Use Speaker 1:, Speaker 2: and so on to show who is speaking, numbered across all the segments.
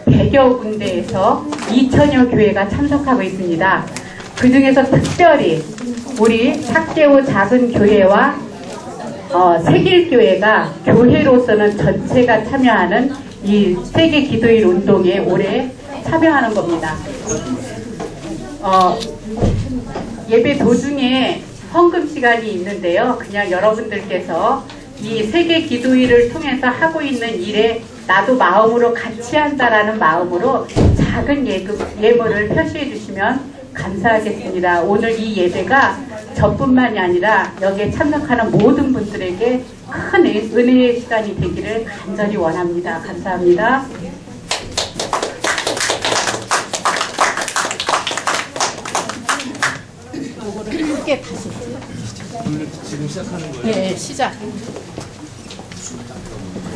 Speaker 1: 100여 군데에서 2천여 교회가 참석하고 있습니다. 그 중에서 특별히 우리 삭개오 작은 교회와 세길교회가 교회로서는 전체가 참여하는 이 세계 기도일 운동에 올해 참여하는 겁니다. 예배 도중에 헌금 시간이 있는데요. 그냥 여러분들께서 이 세계 기도일을 통해서 하고 있는 일에 나도 마음으로 같이 한다라는 마음으로 작은 예물을 표시해 주시면 감사하겠습니다. 오늘 이 예배가 저뿐만이 아니라 여기에 참석하는 모든 분들에게 큰 은혜의 시간이 되기를 간절히 원합니다. 감사합니다.
Speaker 2: 크게 다시.
Speaker 3: 지금 시작하는 거예요?
Speaker 2: 네, 시작.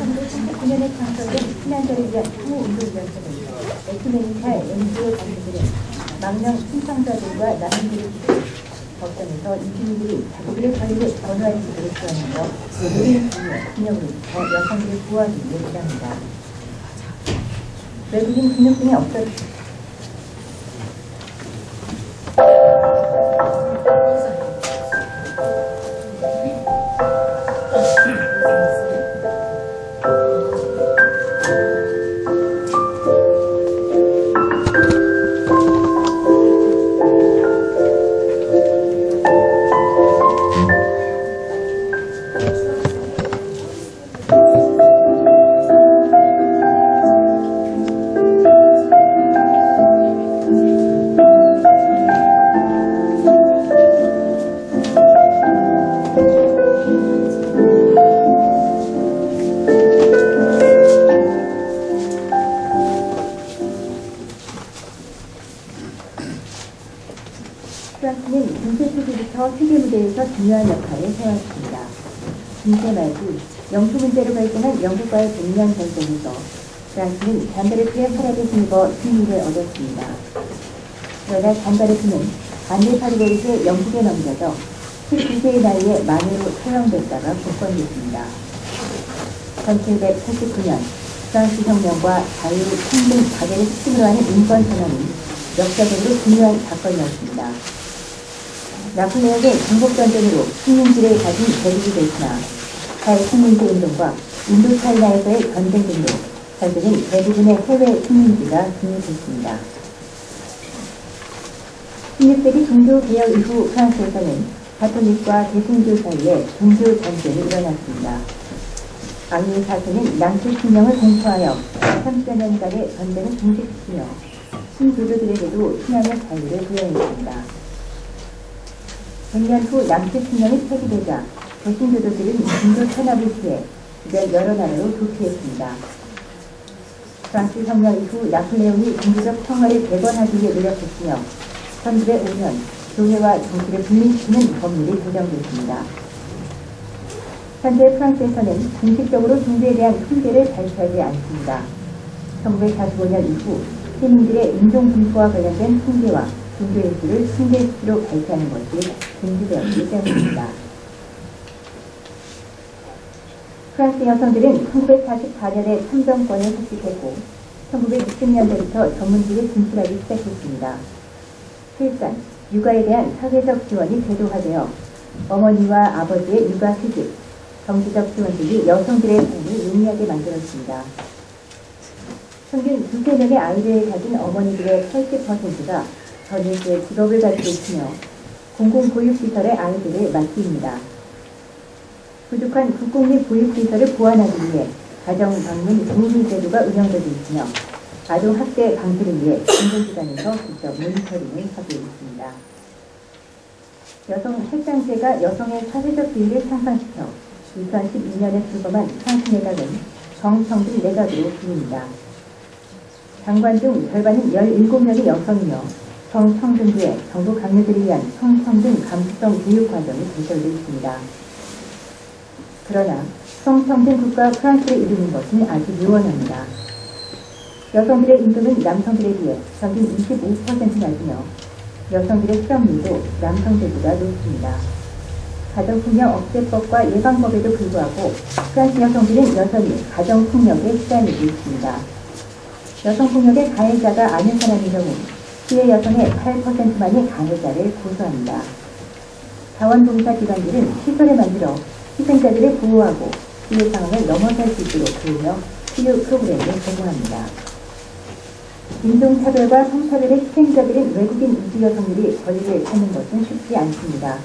Speaker 4: 1999년에 창설된 피난자를 위한 항우운동위원회는 에큐메니칼 NGO 단체들은 망명 신청자들과 난민들의 법정에서 이 주민들이 자기들의 권리를 전후할 수 있도록 주었는데 노린 기념으로부터 여성들을 보호하기 위해 일합니다. 외국인 등록증이 없어 프랑스는 중세 초기부터 세계 무대에서 중요한 역할을 해왔습니다. 중세 말기 영토 문제로 발생한 영국과의 100년 전쟁에서 프랑스는 잔바르크의 활약에 힘입어 승리를 얻었습니다. 그러나 잔바르크는 반대 파리고리에 영국에 넘겨져 19세의 나이에 만회로 처형됐다가 복권됐습니다. 1789년 프랑스 혁명과 자유, 평등, 박애를 핵심으로 하는 인권 선언은 역사적으로 중요한 사건이었습니다. 나폴레옹의 정복전쟁으로 식민지를 가진 대륙이 됐으나 탈식민지 운동과 인도차이나에서의 전쟁 등으로 결국은 대부분의 해외 식민지가 독립했습니다. 16세기 종교개혁 이후 프랑스에서는 가톨릭과 대승교 사이에 종교 전쟁이 일어났습니다. 앙리 4세는 낭스 신령을 공포하여 30여 년간의 전쟁을 종식시키며 신교도들에게도 신앙의 자유를 부여했습니다. 100년 후 낭스 신령이 폐기되자 개신교도들은 종교 탄압을 피해 주변 여러 나라로 도피했습니다. 프랑스 혁명 이후 나폴레옹이 종교적 평화를 개건하기 위해 노력했으며 1905년 교회와 정치를 분리시키는 법률이 제정됐습니다. 현재 프랑스에서는 공식적으로 종교에 대한 통계를 발표하지 않습니다. 1945년 이후 시민들의 인종분포와 관련된 통계와 종교의 수를 통계수로 발표하는 것이 금지되었기 때문입니다. 프랑스 여성들은 1944년에 참정권을 획득했고 1960년대부터 전문직에 진출하기 시작했습니다. 출산, 육아에 대한 사회적 지원이 제도화되어 어머니와 아버지의 육아 휴직, 경제적 지원 등이 여성들의 삶을 용이하게 만들었습니다. 평균 2~3명의 아이를 가진 어머니들의 80%가 전일주의 직업을 가지고 있으며 공공보육시설의 아이들을 맡깁니다. 부족한 국공립 보육시설을 보완하기 위해 가정방문 공유제도가 운영되고 있으며 아동학대 방지를 위해 공공기관에서 직접 모니터링을 하고 있습니다. 여성 할당제가 여성의 사회적 지위를 상승시켜 2012년에 출범한 프랑스 내각은 정평등 내각으로 불립니다. 장관 중 절반은 17명의 여성이며 성평등부에 정부 강요들을 위한 성평등 감수성 교육 과정이 개설되어 있습니다. 그러나 성평등 국가 프랑스를 이루는 것은 아직 유언합니다. 여성들의 임금은 남성들에 비해 평균 25% 낮으며 여성들의 실업률도 남성들보다 높습니다. 가정폭력 억제법과 예방법에도 불구하고 프랑스 여성들은 여전히 가정폭력에 시달리고 있습니다. 여성폭력의 가해자가 아는 사람인 경우 피해 여성의 8%만이 가해자를 고소합니다. 자원봉사기관들은 시설을 만들어 희생자들을 보호하고 피해 상황을 넘어설 수 있도록 도우며 치유 프로그램을 제공합니다. 인종차별과 성차별의 희생자들인 외국인 이주 여성들이 권리를 찾는 것은 쉽지 않습니다.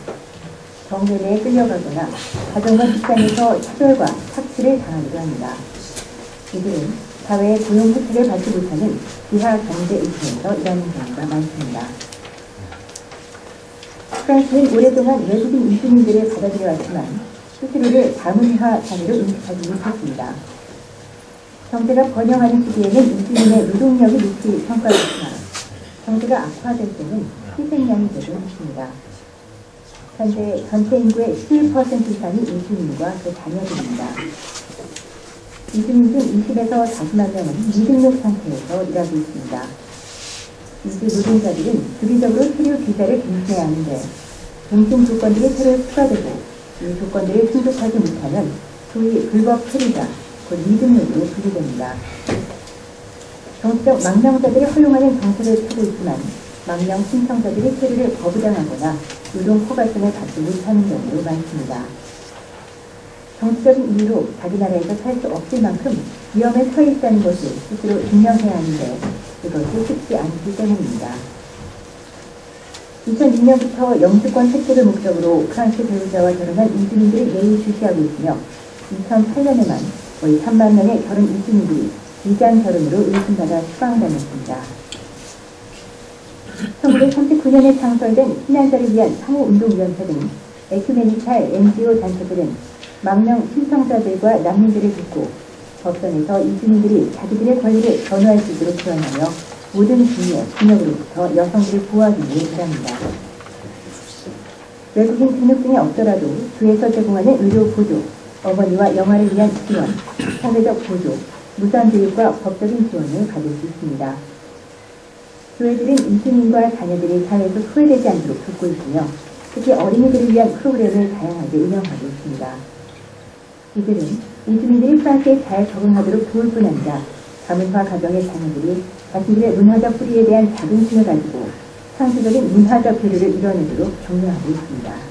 Speaker 4: 정례에 끌려가거나 가정과 직장에서 차별과 착취를 당하기도 합니다. 이들은 사회의 고용 혜택을 받지 못하는 기하 경제 이주에서 일하는 경우가 많습니다. 프랑스는 오랫동안 외국인 이주민들을 받아들여왔지만 스스로를 다문화 사회로 인식하지 못했습니다. 경제가 번영하는 시기에는 이주민의 노동력이 높이 평가됐으나 경제가 악화될 때는 희생양이 되고 있습니다. 현재 전체 인구의 11% 이상이 이주민과 그 자녀들입니다. 이주민 중 20에서 40만 명은 미등록 상태에서 일하고 있습니다. 이주 노동자들은 주기적으로 체류 비자를 갱신해야 하는데 갱신 조건들이 새로 추가되고 이 조건들을 충족하지 못하면 소위 불법 체류자, 곧 미등록으로 분류됩니다. 정치적 망명자들이 허용하는 정책을 펴고 있지만 망명 신청자들이 체류를 거부당하거나 노동 허가증을 받지 못하는 경우도 많습니다. 정치적인 이유로 자기 나라에서 살 수 없을 만큼 위험에 처해 있다는 것을 스스로 증명해야 하는데 그것이 쉽지 않기 때문입니다. 2006년부터 영주권 획득을 목적으로 프랑스 배우자와 결혼한 이주민들이 예의주시하고 있으며 2008년에만 거의 3만 명의 결혼 이주민들이 비장 결혼으로 의심받아 추방당했습니다. 1939년에 창설된 피난자를 위한 상호운동위원회 등 에큐메니칼 NGO 단체들은 망명 신청자들과 난민들을 돕고 법정에서 이주민들이 자기들의 권리를 전후할 수 있도록 지원하며 모든 국민의 균형으로부터 여성들을 보호하기 위해 일합니다. 외국인 등록증이 없더라도 주에서 제공하는 의료 보조, 어머니와 영아를 위한 지원, 사회적 보조, 무상 교육과 법적인 지원을 받을 수 있습니다. 교회들은 이주민과 자녀들이 사회에서 소외되지 않도록 돕고 있으며 특히 어린이들을 위한 프로그램을 다양하게 운영하고 있습니다. 이들은 이주민들이 프랑스에 잘 적응하도록 도울 뿐 아니라 다문화 가정의 자녀들이 자신들의 문화적 뿌리에 대한 자긍심을 가지고 상시적인 문화적 교류를 이뤄내도록 격려하고 있습니다.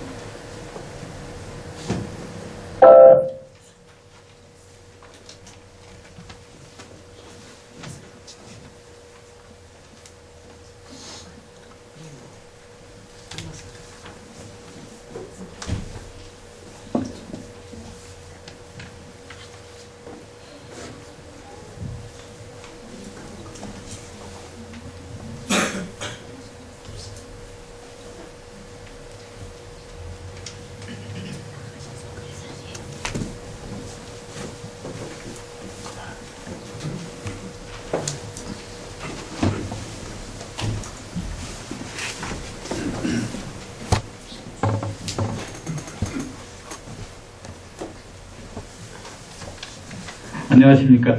Speaker 5: 안녕하십니까.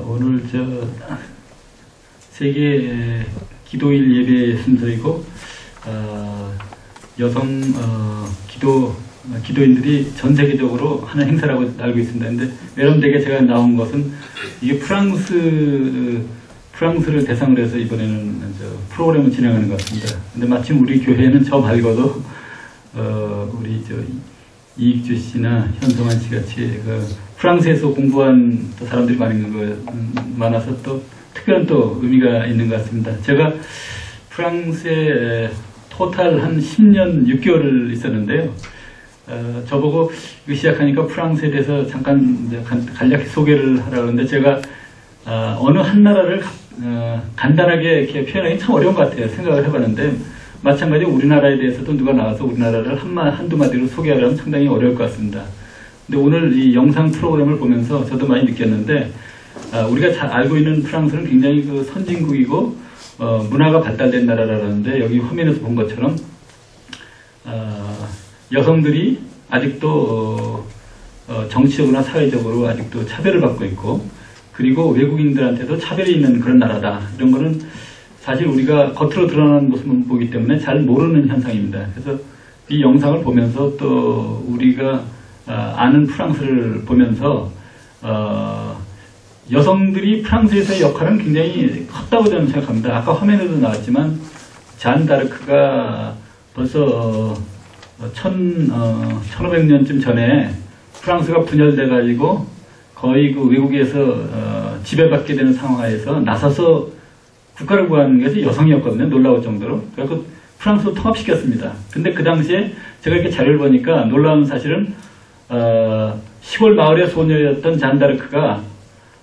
Speaker 5: 오늘 세계 기도일 예배 순서이고 여성 기도인들이 전 세계적으로 하는 행사라고 알고 있습니다. 근데 외람되게 제가 나온 것은 이게 프랑스를 대상으로 해서 이번에는 프로그램을 진행하는 것 같습니다. 근데 마침 우리 교회는 저 말고도 우리 이익주 씨나 현성환 씨 같이 프랑스에서 공부한 또 사람들이 많아서 또 특별한 또 의미가 있는 것 같습니다. 제가 프랑스에 토탈 한 10년 6개월을 있었는데요. 저보고 이거 시작하니까 프랑스에 대해서 잠깐 간략히 소개를 하라고 하는데 제가 어느 한 나라를 간단하게 이렇게 표현하기 참 어려운 것 같아요. 생각을 해봤는데 마찬가지로 우리나라에 대해서도 누가 나와서 우리나라를 한두 마디로 소개하려면 상당히 어려울 것 같습니다. 근데 오늘 이 영상 프로그램을 보면서 저도 많이 느꼈는데 우리가 잘 알고 있는 프랑스는 굉장히 선진국이고 문화가 발달된 나라라는데 여기 화면에서 본 것처럼 여성들이 아직도 정치적으로나 사회적으로 아직도 차별을 받고 있고 그리고 외국인들한테도 차별이 있는 그런 나라다. 이런 거는 사실 우리가 겉으로 드러나는 모습을 보기 때문에 잘 모르는 현상입니다. 그래서 이 영상을 보면서 또 우리가 아는 프랑스를 보면서 여성들이 프랑스에서의 역할은 굉장히 컸다고 저는 생각합니다. 아까 화면에도 나왔지만 잔 다르크가 벌써 1500년쯤 전에 프랑스가 분열돼가지고 거의 그 외국에서 지배받게 되는 상황에서 나서서 국가를 구하는 것이 여성이었거든요. 놀라울 정도로. 그래서 프랑스로 통합시켰습니다. 근데 그 당시에 제가 이렇게 자료를 보니까 놀라운 사실은 시골 마을의 소녀였던 잔 다르크가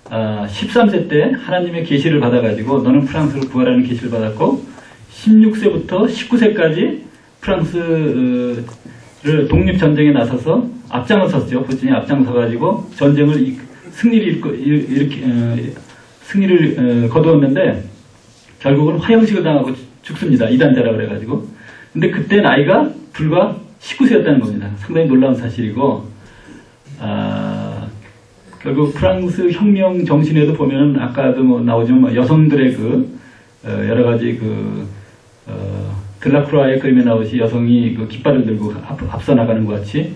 Speaker 5: 13세 때 하나님의 계시를 받아가지고 너는 프랑스를 구하라는 계시를 받았고 16세부터 19세까지 프랑스를 독립전쟁에 나서서 앞장섰죠. 부친이 앞장서가지고 전쟁을 승리를 거두었는데 결국은 화형식을 당하고 죽습니다. 이단자라 그래가지고. 근데 그때 나이가 불과 19세였다는 겁니다. 상당히 놀라운 사실이고 결국 프랑스 혁명 정신에도 보면은 아까도 뭐 나오지만 여성들의 그 여러 가지 그 들라크루아의 그림에 나오시 여성이 그 깃발을 들고 앞서 나가는 것 같이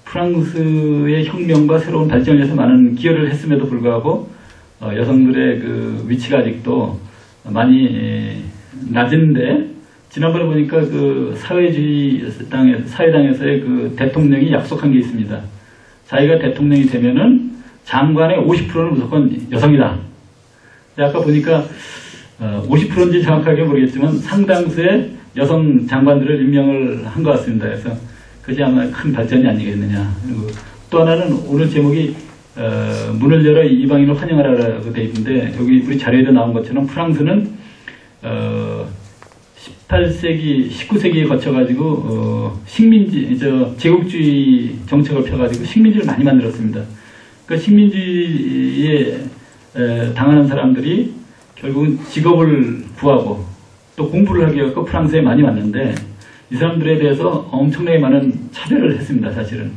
Speaker 5: 프랑스의 혁명과 새로운 발전에서 많은 기여를 했음에도 불구하고 여성들의 그 위치가 아직도 많이 낮은데 지난번에 보니까 그 사회당에서의 그 대통령이 약속한 게 있습니다. 자기가 대통령이 되면은 장관의 50%는 무조건 여성이다. 아까 보니까 50%인지 정확하게 모르겠지만 상당수의 여성 장관들을 임명을 한 것 같습니다. 그래서 그것이 아마 큰 발전이 아니겠느냐. 그리고 또 하나는 오늘 제목이 문을 열어 이방인을 환영하라고 되어 있는데 여기 우리 자료에도 나온 것처럼 프랑스는 18세기, 19세기에 거쳐가지고 제국주의 정책을 펴가지고 식민지를 많이 만들었습니다. 그 식민지에 당하는 사람들이 결국은 직업을 구하고 또 공부를 하기 위해서 프랑스에 많이 왔는데 이 사람들에 대해서 엄청나게 많은 차별을 했습니다. 사실은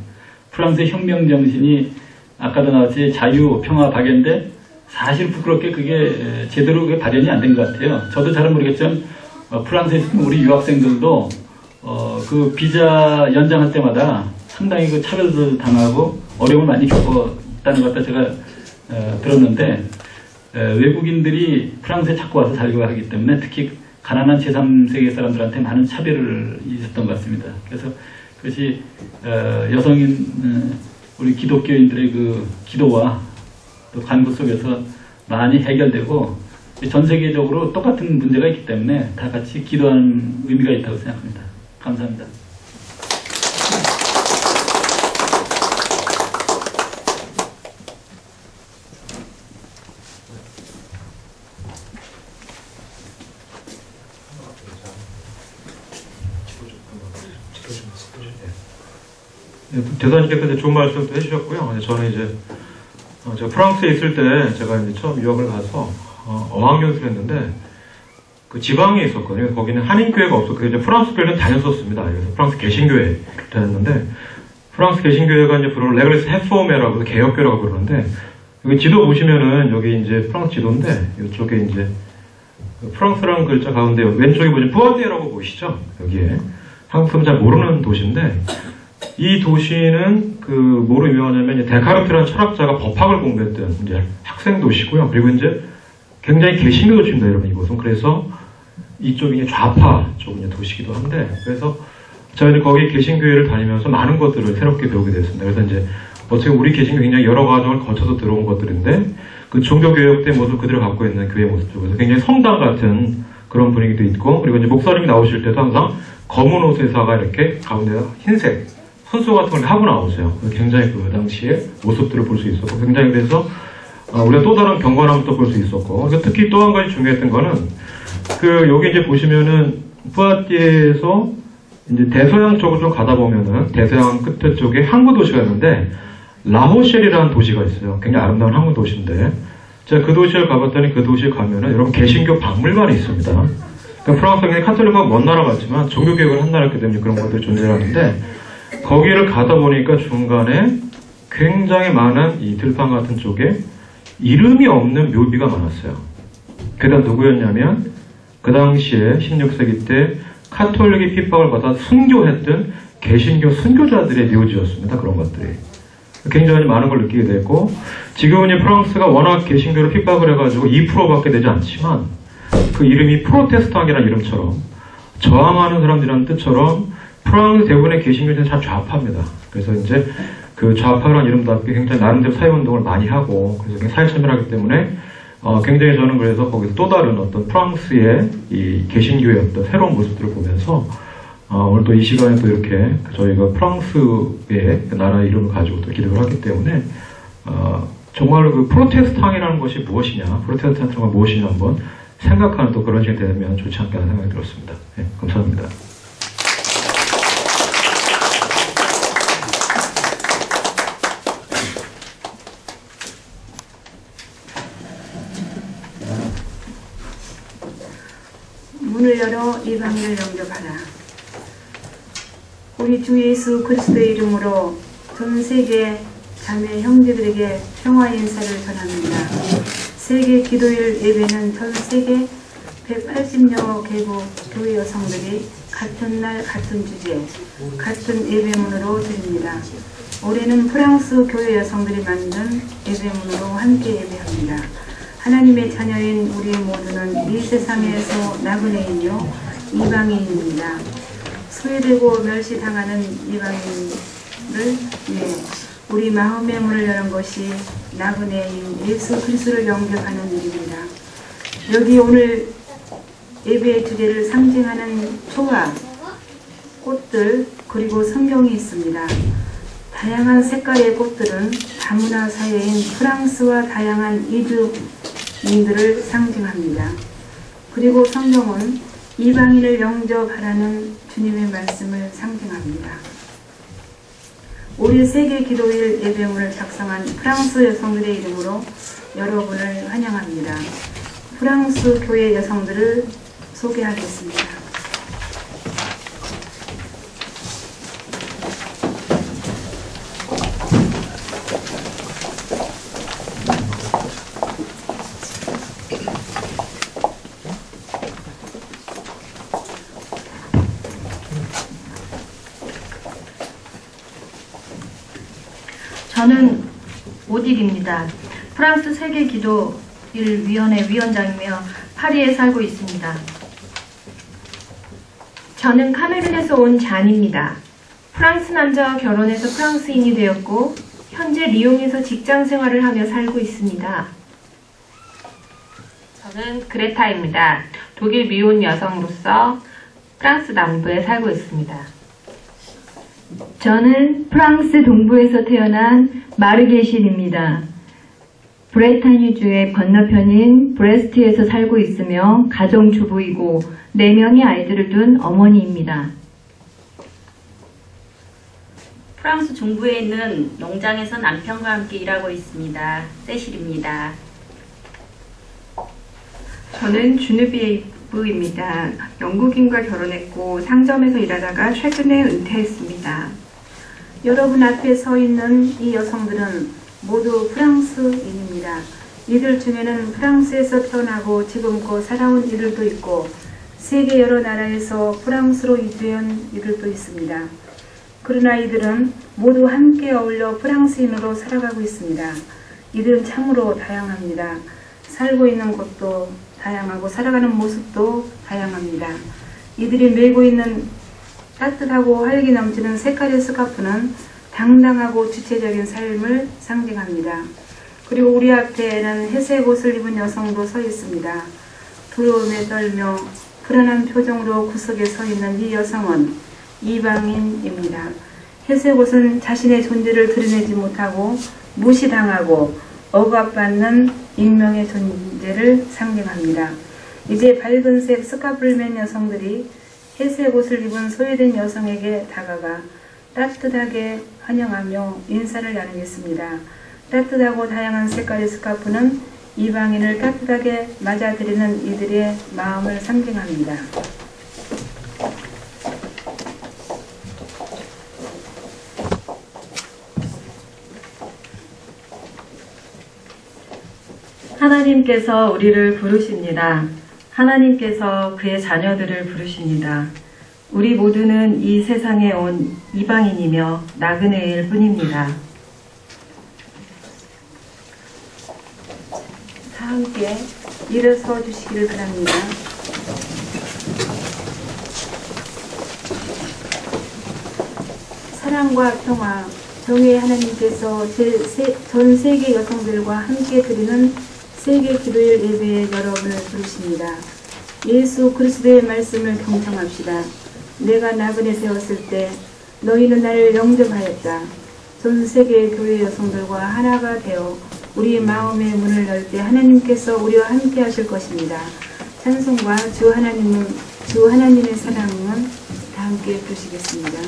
Speaker 5: 프랑스의 혁명 정신이 아까도 나왔지 자유, 평화, 박애인데 사실 부끄럽게 그게 제대로 그게 발현이 안 된 것 같아요. 저도 잘은 모르겠지만 프랑스에 있는 우리 유학생들도 그 비자 연장할 때마다 상당히 그 차별도 당하고 어려움을 많이 겪었다는 것 같다 제가 들었는데 외국인들이 프랑스에 자꾸 와서 살고 하기 때문에 특히 가난한 제3세계 사람들한테 많은 차별을 있었던 것 같습니다. 그래서 그것이 여성인 우리 기독교인들의 그 기도와 또 간구 속에서 많이 해결되고 전 세계적으로 똑같은 문제가 있기 때문에 다 같이 기도하는 의미가 있다고 생각합니다. 감사합니다.
Speaker 6: 대사님께서 좋은 말씀도 해주셨고요. 저는 이제 제가 프랑스에 있을 때 제가 이제 처음 유학을 가서 어학연수를 했는데 그 지방에 있었거든요. 거기는 한인교회가 없었고 이제 프랑스 교회는 다녔었습니다. 그래서 프랑스 개신교회 다녔는데 프랑스 개신교회가 이제 부르는 레글리스 헤포메라고 해서 개혁교회라고 그러는데 여기 지도 보시면은 여기 이제 프랑스 지도인데 이쪽에 이제 프랑스라는 글자 가운데 왼쪽에 보시면 푸아티에라고 보이시죠? 여기에 한국 사람 잘 모르는 도시인데 이 도시는 그 뭐로 유명하냐면 이제 데카르트라는 철학자가 법학을 공부했던 이제 학생 도시고요. 그리고 이제 굉장히 개신교 도시입니다, 여러분 이곳은. 그래서 이쪽이 좌파 쪽 이제 도시기도 한데 그래서 제가 이제 거기 개신교회를 다니면서 많은 것들을 새롭게 배우게 됐습니다. 그래서 이제 어떻게 우리 개신교 굉장히 여러 과정을 거쳐서 들어온 것들인데 그 종교개혁 때 모습 그대로 갖고 있는 교회 모습 쪽에서 굉장히 성당 같은 그런 분위기도 있고 그리고 이제 목사님이 나오실 때도 항상 검은 옷에다가 이렇게 가운데다 흰색 손수 같은 걸 하고 나오세요. 굉장히 그 당시에 모습들을 볼 수 있었고 굉장히 그래서 우리가 또 다른 경건함을 또 볼 수 있었고 특히 또 한 가지 중요했던 거는 그 여기 이제 보시면은 푸아티에에서 이제 대서양 쪽으로 좀 가다 보면은 대서양 끝에 쪽에 항구 도시가 있는데 라호셸이라는 도시가 있어요. 굉장히 아름다운 항구 도시인데 제가 그 도시를 가봤더니 그 도시에 가면은 여러분 개신교 박물관이 있습니다. 그러니까 프랑스가 카톨릭과 먼 나라 같지만 종교개혁을 한 나라였기 때문에 그런 것들이 존재하는데 거기를 가다 보니까 중간에 굉장히 많은 이 들판 같은 쪽에 이름이 없는 묘비가 많았어요. 그다 누구였냐면 그 당시에 16세기 때 카톨릭의 핍박을 받아 순교했던 개신교 순교자들의 묘지였습니다. 그런 것들이. 굉장히 많은 걸 느끼게 됐고, 지금은 이 프랑스가 워낙 개신교를 핍박을 해가지고 2%밖에 되지 않지만 그 이름이 프로테스탕이라는 이름처럼 저항하는 사람들이라는 뜻처럼 프랑스 대부분의 개신교들은 다 좌파입니다. 그래서 이제 그 좌파라는 이름답게 굉장히 나름대로 사회운동을 많이 하고, 그래서 굉장히 사회참여하기 때문에 굉장히 저는 그래서 거기서 또 다른 어떤 프랑스의 이 개신교의 어떤 새로운 모습들을 보면서 오늘 또 이 시간에 또 이렇게 저희가 프랑스의 나라의 이름을 가지고 또 기록을 하기 때문에 정말로 그 프로테스탕이라는 것이 무엇이냐, 프로테스탄트가 무엇이냐 한번 생각하는 또 그런 시간이 되면 좋지 않겠나 생각이 들었습니다. 네, 감사합니다.
Speaker 7: 문을 열어 이방인을 영접하라. 우리 주 예수 그리스도의 이름으로 전 세계 자매 형제들에게 평화 인사를 전합니다. 세계 기도일 예배는 전 세계 180여 개국 교회 여성들이 같은 날 같은 주제 같은 예배문으로 드립니다. 올해는 프랑스 교회 여성들이 만든 예배문으로 함께 예배합니다. 하나님의 자녀인 우리 모두는 이 세상에서 나그네인요 이방인입니다. 소외되고 멸시당하는 이방인을 위해 우리 마음의 문을 여는 것이 나그네인 예수 그리스도를 영접하는 일입니다. 여기 오늘 예배의 주제를 상징하는 초와 꽃들 그리고 성경이 있습니다. 다양한 색깔의 꽃들은 다문화 사회인 프랑스와 다양한 이주민들을 상징합니다. 그리고 성경은 이방인을 영접하라는 주님의 말씀을 상징합니다. 올해 세계 기도일 예배문을 작성한 프랑스 여성들의 이름으로 여러분을 환영합니다. 프랑스 교회 여성들을 소개하겠습니다.
Speaker 8: 저는 오딜입니다. 프랑스 세계기도일위원회 위원장이며 파리에 살고 있습니다. 저는 카메룬에서 온 잔입니다. 프랑스 남자와 결혼해서 프랑스인이 되었고 현재 리옹에서 직장 생활을 하며 살고 있습니다.
Speaker 9: 저는 그레타입니다. 독일 미혼 여성으로서 프랑스 남부에 살고 있습니다.
Speaker 10: 저는 프랑스 동부에서 태어난 마르게신입니다. 브레타뉴주의 건너편인 브레스트에서 살고 있으며 가정주부이고 4명의 아이들을 둔 어머니입니다.
Speaker 11: 프랑스 중부에 있는 농장에서 남편과 함께 일하고 있습니다. 세실입니다.
Speaker 12: 저는 주누비에이브입니다. 영국인과 결혼했고 상점에서 일하다가 최근에 은퇴했습니다.
Speaker 7: 여러분 앞에 서 있는 이 여성들은 모두 프랑스인입니다. 이들 중에는 프랑스에서 태어나고 지금껏 살아온 이들도 있고 세계 여러 나라에서 프랑스로 이주한 이들도 있습니다. 그러나 이들은 모두 함께 어울려 프랑스인으로 살아가고 있습니다. 이들은 참으로 다양합니다. 살고 있는 곳도 다양하고 살아가는 모습도 다양합니다. 이들이 메고 있는 따뜻하고 활기 넘치는 색깔의 스카프는 당당하고 주체적인 삶을 상징합니다. 그리고 우리 앞에는 회색 옷을 입은 여성도 서 있습니다. 두려움에 떨며 불안한 표정으로 구석에 서 있는 이 여성은 이방인입니다. 회색 옷은 자신의 존재를 드러내지 못하고 무시당하고 억압받는 익명의 존재를 상징합니다. 이제 밝은색 스카프를 맨 여성들이 회색 옷을 입은 소외된 여성에게 다가가 따뜻하게 환영하며 인사를 나누겠습니다. 따뜻하고 다양한 색깔의 스카프는 이방인을 따뜻하게 맞아들이는 이들의 마음을 상징합니다.
Speaker 10: 하나님께서 우리를 부르십니다. 하나님께서 그의 자녀들을 부르십니다. 우리 모두는 이 세상에 온 이방인이며 나그네일 뿐입니다.
Speaker 7: 함께 일어서 주시기를 바랍니다. 사랑과 평화, 정의의 하나님께서 전 세계 여성들과 함께 드리는 세계 기도일 예배에 여러분을 부르십니다. 예수 그리스도의 말씀을 경청합시다. 내가 나그네 세웠을 때 너희는 나를 영접하였다. 전 세계 교회 여성들과 하나가 되어 우리 마음의 문을 열 때 하나님께서 우리와 함께 하실 것입니다. 찬송과 주 하나님의 사랑은 다 함께 부르시겠습니다.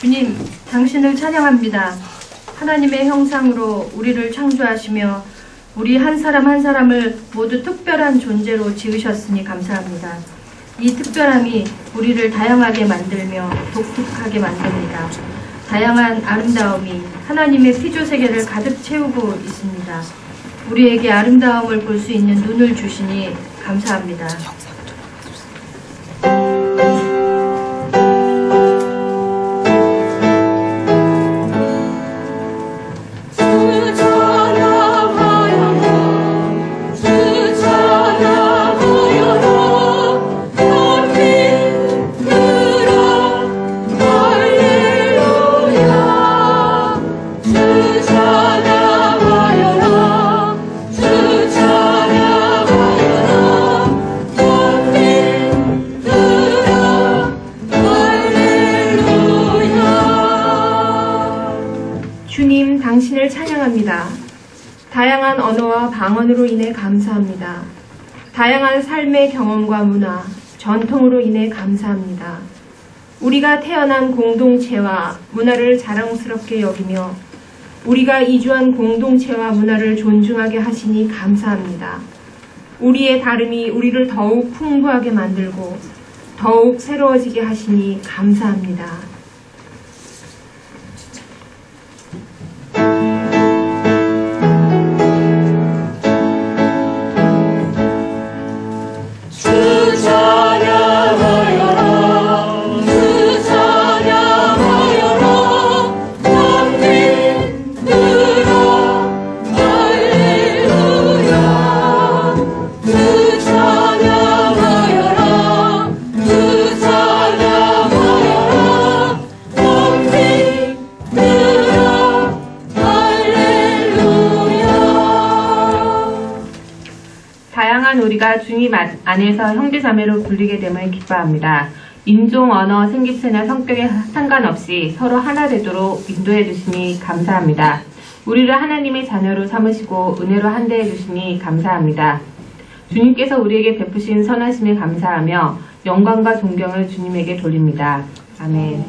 Speaker 8: 주님, 당신을 찬양합니다. 하나님의 형상으로 우리를 창조하시며 우리 한 사람 한 사람을 모두 특별한 존재로 지으셨으니 감사합니다. 이 특별함이 우리를 다양하게 만들며 독특하게 만듭니다. 다양한 아름다움이 하나님의 피조세계를 가득 채우고 있습니다. 우리에게 아름다움을 볼 수 있는 눈을 주시니 감사합니다. 주님, 당신을 찬양합니다. 다양한 언어와 방언으로 인해 감사합니다. 다양한 삶의 경험과 문화, 전통으로 인해 감사합니다. 우리가 태어난 공동체와 문화를 자랑스럽게 여기며 우리가 이주한 공동체와 문화를 존중하게 하시니 감사합니다. 우리의 다름이 우리를 더욱 풍부하게 만들고 더욱 새로워지게 하시니 감사합니다.
Speaker 9: 우리가 주님 안에서 형제자매로 불리게 됨을 기뻐합니다. 인종, 언어, 생김새나 성격에 상관없이 서로 하나 되도록 인도해 주시니 감사합니다. 우리를 하나님의 자녀로 삼으시고 은혜로 한대해 주시니 감사합니다. 주님께서 우리에게 베푸신 선하심에 감사하며 영광과 존경을 주님에게 돌립니다. 아멘.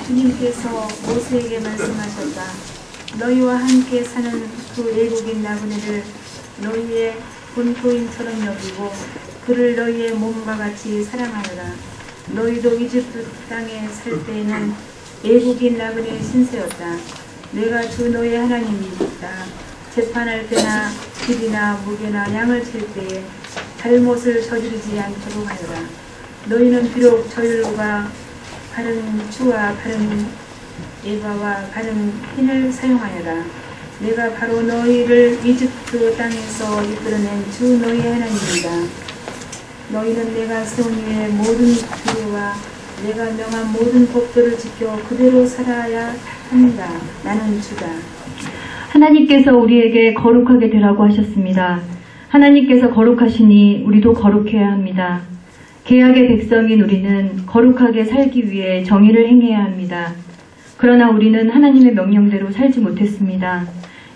Speaker 7: 주님께서 모세에게 말씀하셨다. 너희와 함께 사는 그 애국인 나그네를 너희의 본토인처럼 여기고 그를 너희의 몸과 같이 사랑하여라. 너희도 이집트 땅에 살 때에는 애국인 나그네의 신세였다. 내가 주 너희의 하나님이다. 재판할 때나 길이나 무게나 양을 칠 때에 잘못을 저지르지 않도록 하여라. 너희는 비록 저율과 바른 추와 바른 예바와 바른 흰을 사용하여라. 내가 바로 너희를 이집트 땅에서 이끌어낸 주 너희의 하나님이다. 너희는 내가 세운 위에 모든 규례와 내가 명한 모든 법도를 지켜 그대로 살아야 합니다. 나는 주다.
Speaker 8: 하나님께서 우리에게 거룩하게 되라고 하셨습니다. 하나님께서 거룩하시니 우리도 거룩해야 합니다. 계약의 백성인 우리는 거룩하게 살기 위해 정의를 행해야 합니다. 그러나 우리는 하나님의 명령대로 살지 못했습니다.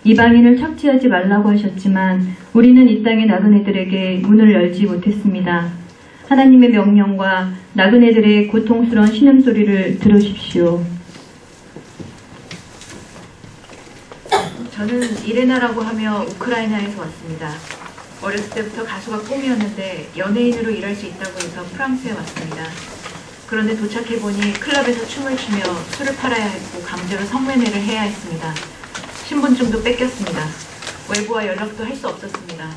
Speaker 8: 이방인을 착취하지 말라고 하셨지만 우리는 이 땅의 나그네들에게 문을 열지 못했습니다. 하나님의 명령과 나그네들의 고통스러운 신음소리를 들으십시오.
Speaker 13: 저는 이레나라고 하며 우크라이나에서 왔습니다. 어렸을 때부터 가수가 꿈이었는데 연예인으로 일할 수 있다고 해서 프랑스에 왔습니다. 그런데 도착해보니 클럽에서 춤을 추며 술을 팔아야 했고 강제로 성매매를 해야 했습니다. 신분증도 뺏겼습니다. 외부와 연락도 할 수 없었습니다.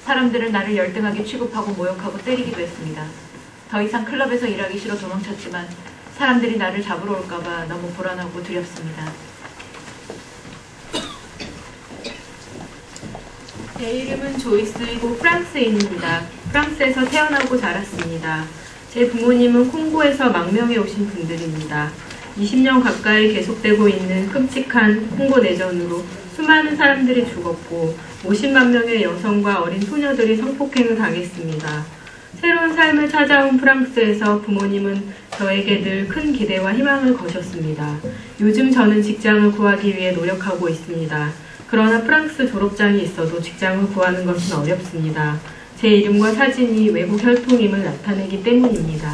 Speaker 13: 사람들은 나를 열등하게 취급하고 모욕하고 때리기도 했습니다. 더 이상 클럽에서 일하기 싫어 도망쳤지만 사람들이 나를 잡으러 올까봐 너무 불안하고 두렵습니다.
Speaker 8: 제 이름은 조이스이고 프랑스인입니다. 프랑스에서 태어나고 자랐습니다. 제 부모님은 콩고에서 망명해 오신 분들입니다. 20년 가까이 계속되고 있는 끔찍한 콩고 내전으로 수많은 사람들이 죽었고 50만 명의 여성과 어린 소녀들이 성폭행을 당했습니다. 새로운 삶을 찾아온 프랑스에서 부모님은 저에게 늘 큰 기대와 희망을 거셨습니다. 요즘 저는 직장을 구하기 위해 노력하고 있습니다. 그러나 프랑스 졸업장이 있어도 직장을 구하는 것은 어렵습니다. 제 이름과 사진이 외국 혈통임을 나타내기 때문입니다.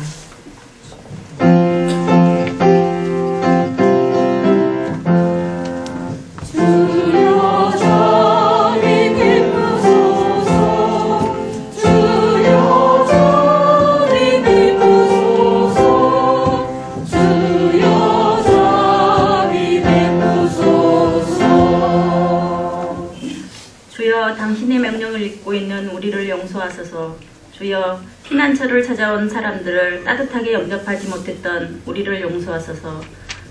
Speaker 11: 당신의 명령을 잊고 있는 우리를 용서하소서. 주여, 피난처를 찾아온 사람들을 따뜻하게 영접하지 못했던 우리를 용서하소서.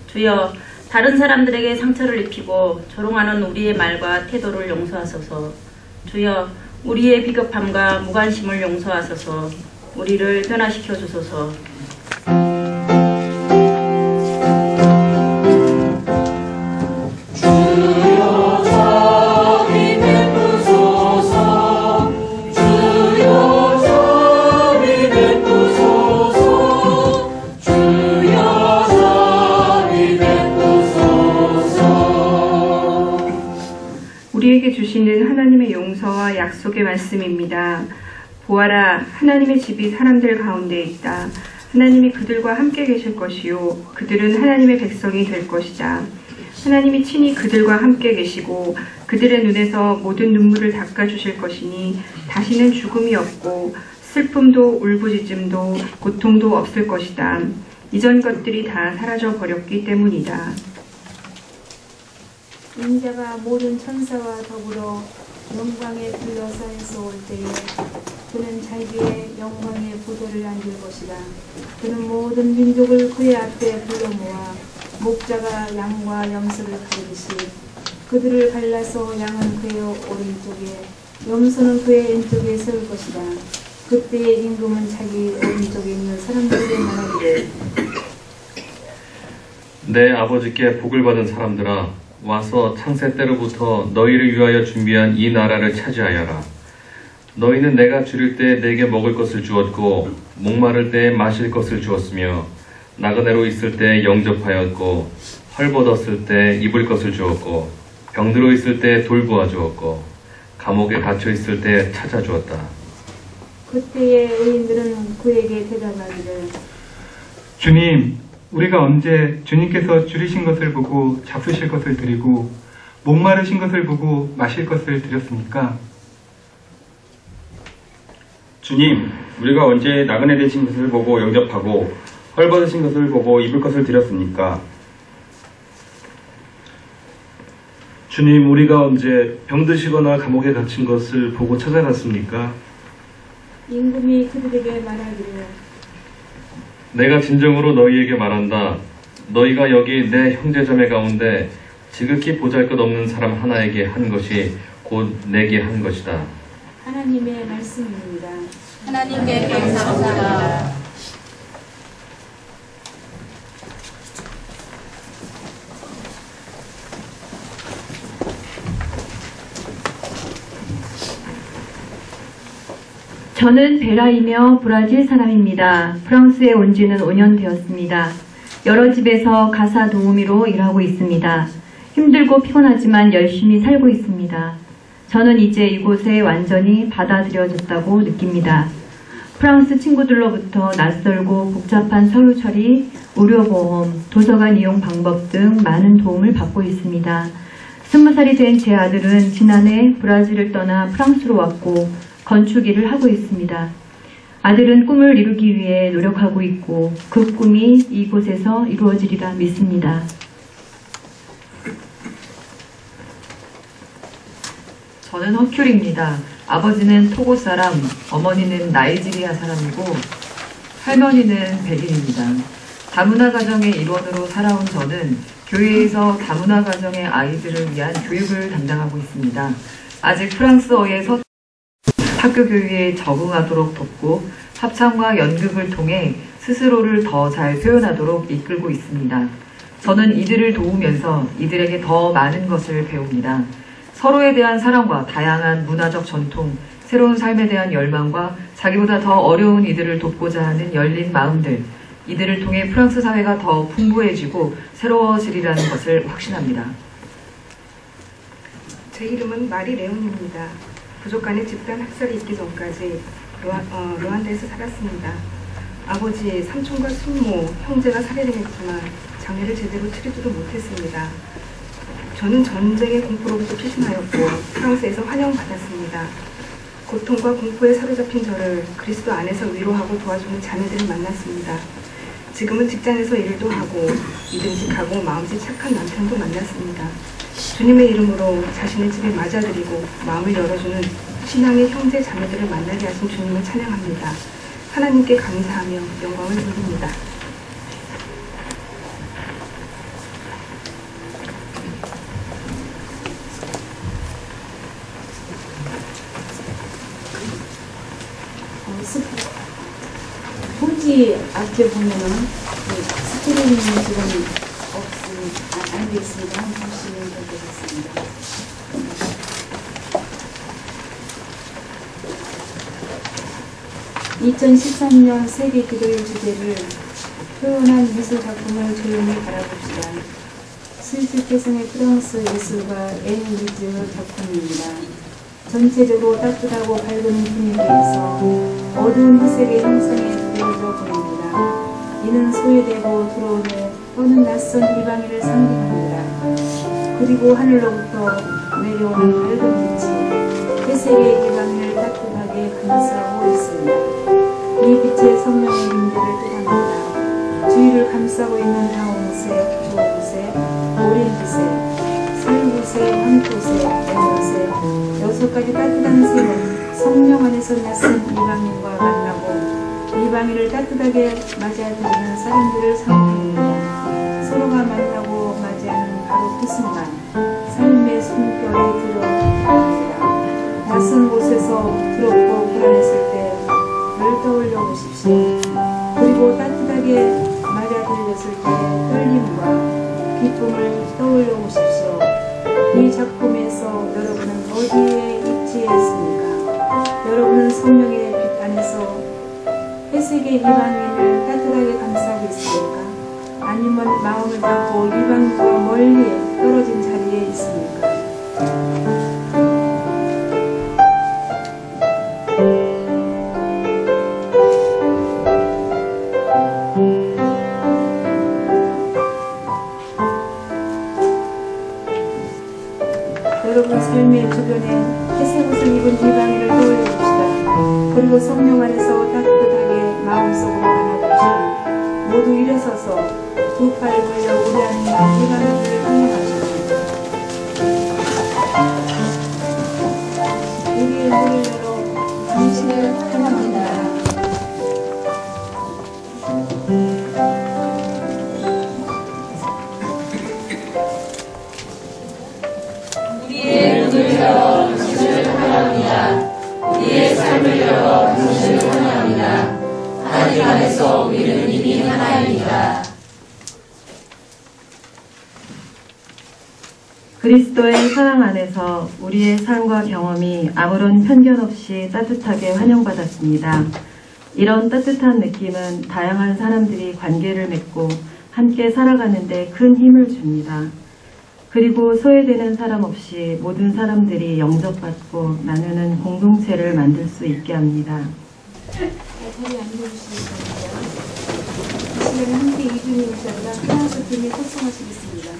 Speaker 11: 주여, 다른 사람들에게 상처를 입히고 조롱하는 우리의 말과 태도를 용서하소서. 주여, 우리의 비겁함과 무관심을 용서하소서. 우리를 변화시켜 주소서.
Speaker 12: 우리에게 주시는 하나님의 용서와 약속의 말씀입니다. 보아라, 하나님의 집이 사람들 가운데 있다. 하나님이 그들과 함께 계실 것이요 그들은 하나님의 백성이 될 것이다. 하나님이 친히 그들과 함께 계시고 그들의 눈에서 모든 눈물을 닦아주실 것이니 다시는 죽음이 없고 슬픔도 울부짖음도 고통도 없을 것이다. 이전 것들이 다 사라져 버렸기 때문이다.
Speaker 7: 인자가 모든 천사와 더불어 영광의 불러사에서 올 때에 그는 자기의 영광의 보도를 앉을 것이다. 그는 모든 민족을 그의 앞에 불러 모아 목자가 양과 염소를 가르듯이 그들을 갈라서 양은 그의 오른쪽에 염소는 그의 왼쪽에 세울 것이다. 그때의 임금은 자기 오른쪽에 있는 사람들에게 말하기를
Speaker 6: 내 아버지께 복을 받은 사람들아, 와서 창세 때로부터 너희를 위하여 준비한 이 나라를 차지하여라. 너희는 내가 줄일 때 내게 먹을 것을 주었고 목마를 때 마실 것을 주었으며 나그네로 있을 때 영접하였고 헐벗었을 때 입을 것을 주었고 병들어 있을 때 돌보아 주었고 감옥에 갇혀 있을 때 찾아주었다.
Speaker 7: 그때의 의인들은 그에게 대답하기를
Speaker 14: 주님, 우리가 언제 주님께서 줄이신 것을 보고 잡수실 것을 드리고 목마르신 것을 보고 마실 것을 드렸습니까?
Speaker 15: 주님, 우리가 언제 나그네 되신 것을 보고 영접하고 헐벗으신 것을 보고 입을 것을 드렸습니까?
Speaker 3: 주님, 우리가 언제 병드시거나 감옥에 갇힌 것을 보고 찾아갔습니까?
Speaker 7: 임금이 그들에게 말하기를
Speaker 6: 내가 진정으로 너희에게 말한다. 너희가 여기 내 형제자매 가운데 지극히 보잘것없는 사람 하나에게 한 것이 곧 내게 한 것이다.
Speaker 7: 하나님의 말씀입니다.
Speaker 2: 하나님께 감사합니다.
Speaker 10: 저는 베라이며 브라질 사람입니다. 프랑스에 온 지는 5년 되었습니다. 여러 집에서 가사 도우미로 일하고 있습니다. 힘들고 피곤하지만 열심히 살고 있습니다. 저는 이제 이곳에 완전히 받아들여졌다고 느낍니다. 프랑스 친구들로부터 낯설고 복잡한 서류 처리, 의료보험, 도서관 이용 방법 등 많은 도움을 받고 있습니다. 20살이 된 제 아들은 지난해 브라질을 떠나 프랑스로 왔고 건축 일을 하고 있습니다. 아들은 꿈을 이루기 위해 노력하고 있고 그 꿈이 이곳에서 이루어지리라 믿습니다.
Speaker 13: 저는 허큐리입니다. 아버지는 토고 사람, 어머니는 나이지리아 사람이고 할머니는 백인입니다. 다문화 가정의 일원으로 살아온 저는 교회에서 다문화 가정의 아이들을 위한 교육을 담당하고 있습니다. 아직 프랑스어에 학교 교육에 적응하도록 돕고 합창과 연극을 통해 스스로를 더 잘 표현하도록 이끌고 있습니다. 저는 이들을 도우면서 이들에게 더 많은 것을 배웁니다. 서로에 대한 사랑과 다양한 문화적 전통, 새로운 삶에 대한 열망과 자기보다 더 어려운 이들을 돕고자 하는 열린 마음들, 이들을 통해 프랑스 사회가 더 풍부해지고 새로워지리라는 것을 확신합니다.
Speaker 12: 제 이름은 마리 레온입니다. 부족 간의 집단 학살이 있기 전까지 루안다에서 살았습니다. 아버지, 삼촌과 숙모, 형제가 살해당했지만 장례를 제대로 치르지도 못했습니다. 저는 전쟁의 공포로부터 피신하였고 프랑스에서 환영받았습니다. 고통과 공포에 사로잡힌 저를 그리스도 안에서 위로하고 도와주는 자매들을 만났습니다. 지금은 직장에서 일도 하고 믿음직하고 마음씨 착한 남편도 만났습니다. 주님의 이름으로 자신의 집에 맞아들이고 마음을 열어주는 신앙의 형제 자매들을 만나게 하신 주님을 찬양합니다. 하나님께 감사하며 영광을 돌립니다.
Speaker 7: 토지 앞에 보면은 스크린이 지금 안 돼 있습니다. 한번 보시면 될 것 같습니다. (2013년) 세계 기도일 주제를 표현한 미술 작품을 조용히 바라봅시다. 슬슬태성의 프랑스 예술가 앤 리즈 작품입니다. 전체적으로 따뜻하고 밝은 분위기에서 어두운 회색의 형상에 그려져 보입니다. 이는 소외되고 들어오는 어느 낯선 이방인을 상징합니다. 그리고 하늘로부터 내려오는 밝은 빛이 회색의 이방인을 따뜻하게 감싸고 있습니다. 이 빛의 성령의 임재를 뜻합니다. 주위를 감싸고 있는 다홍색, 주홍색, 오렌지색, 살구색, 황토색, 레몬색 6가지 땅에서 나선 이방인과 만나고 이방인을 따뜻하게 맞이해드리는 사람들을 선택합니다. 서로가 만나고 맞이하는 바로 그 순간 삶의 숨결에 들어갑니다. 낯선 곳에서 두렵고 불안했을 때를 떠올려 보십시오. 그리고 따뜻하게 맞아들였을 때 떨림과 기쁨을 떠올려 보십시오. 이 작품에서 여러분은 어디에 위치했습니까? 여러분은 성령의 빛 안에서 회색의 이방인을 따뜻하게 감싸고 있습니까? 아니면 마음을 닫고 이방인과 멀리 떨어진 자리에 있습니까? 여러분 삶의 주변에 회색 옷을 입은 이방인을 떠올려봅시다. 그리고 성령 안에서 따뜻하게 마음속으로 안아보시고 모두 일어서서 두 팔을 벌려 우리 안에 있는 이방인들을 환영하십니다. 우리의 문을 열어 당신을 환영합니다.
Speaker 2: 우리의 문을 열어 당신을 환영합니다. 우리의 삶을 열어 당신을 환영합니다. 하나님 안에서 우리는 이미 하나입니다.
Speaker 10: 그리스도의 사랑 안에서 우리의 삶과 경험이 아무런 편견 없이 따뜻하게 환영받았습니다. 이런 따뜻한 느낌은 다양한 사람들이 관계를 맺고 함께 살아가는 데 큰 힘을 줍니다. 그리고 소외되는 사람 없이 모든 사람들이 영접받고 나누는 공동체를 만들 수 있게 합니다.
Speaker 7: 자리에 앉아주시기 바랍니다. 이 시간에 함께 이준희 목사가 프랑스 팀에 소통하시겠습니다.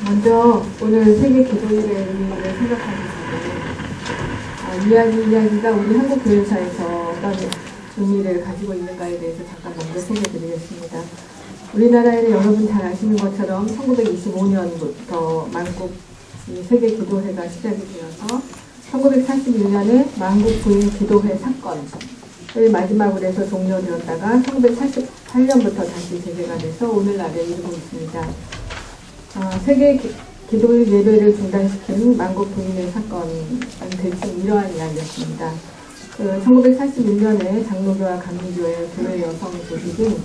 Speaker 16: 먼저 오늘 세계 기도일의 의미를 생각하기 전에 이야기가 우리 한국교회사에서 어떤 의미를 가지고 있는가에 대해서 잠깐 먼저 소개해드리겠습니다. 우리나라에는 여러분 잘 아시는 것처럼 1925년부터 만국 세계 기도회가 시작이 되어서 1946년에 만국 부인 기도회 사건을 마지막으로 해서 종료되었다가 1988년부터 다시 재개가 돼서 오늘날에 이르고 있습니다. 세계 기도일 예배를 중단시킨 만국 부인의 사건은 대충 이러한 이야기였습니다. 1941년에 장로교와 감리교회 교회 여성 조직인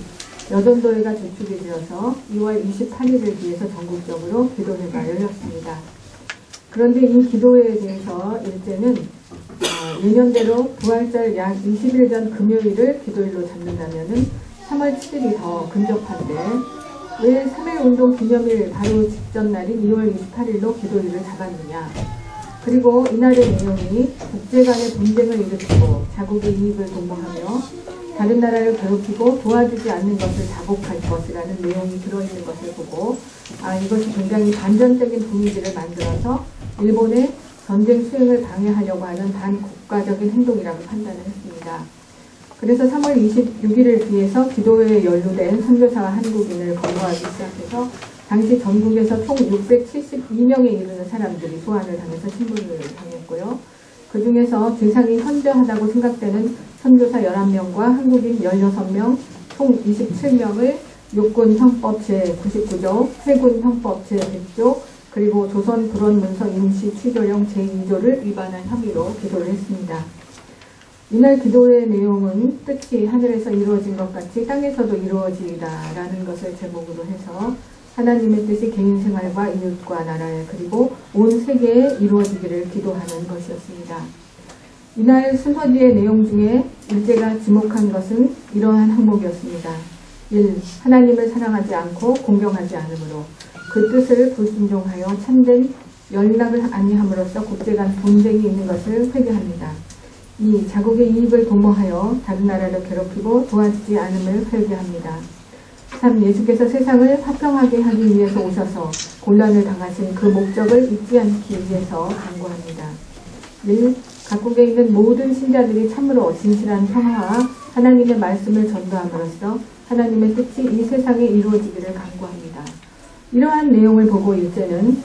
Speaker 16: 여전도회가 주축이 되어서 2월 28일을 기해서 전국적으로 기도회가 열렸습니다. 그런데 이 기도회에 대해서 일제는 예년대로 부활절 약 20일 전 금요일을 기도일로 잡는다면 3월 7일이 더 근접한데 왜 3.1운동 기념일 바로 직전 날인 2월 28일로 기도일을 잡았느냐. 그리고 이날의 내용이 국제 간의 분쟁을 일으키고 자국의 이익을 도모하며 다른 나라를 괴롭히고 도와주지 않는 것을 자복할 것이라는 내용이 들어있는 것을 보고 이것이 굉장히 반전적인 분위기를 만들어서 일본의 전쟁 수행을 방해하려고 하는 반국가적인 행동이라고 판단을 했습니다. 그래서 3월 26일을 기해서 기도회에 연루된 선교사와 한국인을 검거하기 시작해서 당시 전국에서 총 672명에 이르는 사람들이 소환을 당해서 신문을 당했고요. 그 중에서 대상이 현저하다고 생각되는 선교사 11명과 한국인 16명, 총 27명을 육군 형법 제99조, 해군 형법 제100조, 그리고 조선 불원문서 임시 취조령 제2조를 위반한 혐의로 기도를 했습니다. 이날 기도의 내용은 뜻이 하늘에서 이루어진 것 같이 땅에서도 이루어지리라라는 것을 제목으로 해서 하나님의 뜻이 개인 생활과 이웃과 나라에 그리고 온 세계에 이루어지기를 기도하는 것이었습니다. 이날 순서지의 내용 중에 일제가 지목한 것은 이러한 항목이었습니다. 1. 하나님을 사랑하지 않고 공경하지 않으므로 그 뜻을 불순종하여 참된 연락을 아니함으로써 국제 간 분쟁이 있는 것을 회개합니다. 2. 자국의 이익을 도모하여 다른 나라를 괴롭히고 도와주지 않음을 회개합니다. 3. 예수께서 세상을 화평하게 하기 위해서 오셔서 곤란을 당하신 그 목적을 잊지 않기 위해서 간구합니다. 1. 각국에 있는 모든 신자들이 참으로 진실한 평화와 하나님의 말씀을 전도함으로써 하나님의 뜻이 이 세상에 이루어지기를 간구합니다. 이러한 내용을 보고 일제는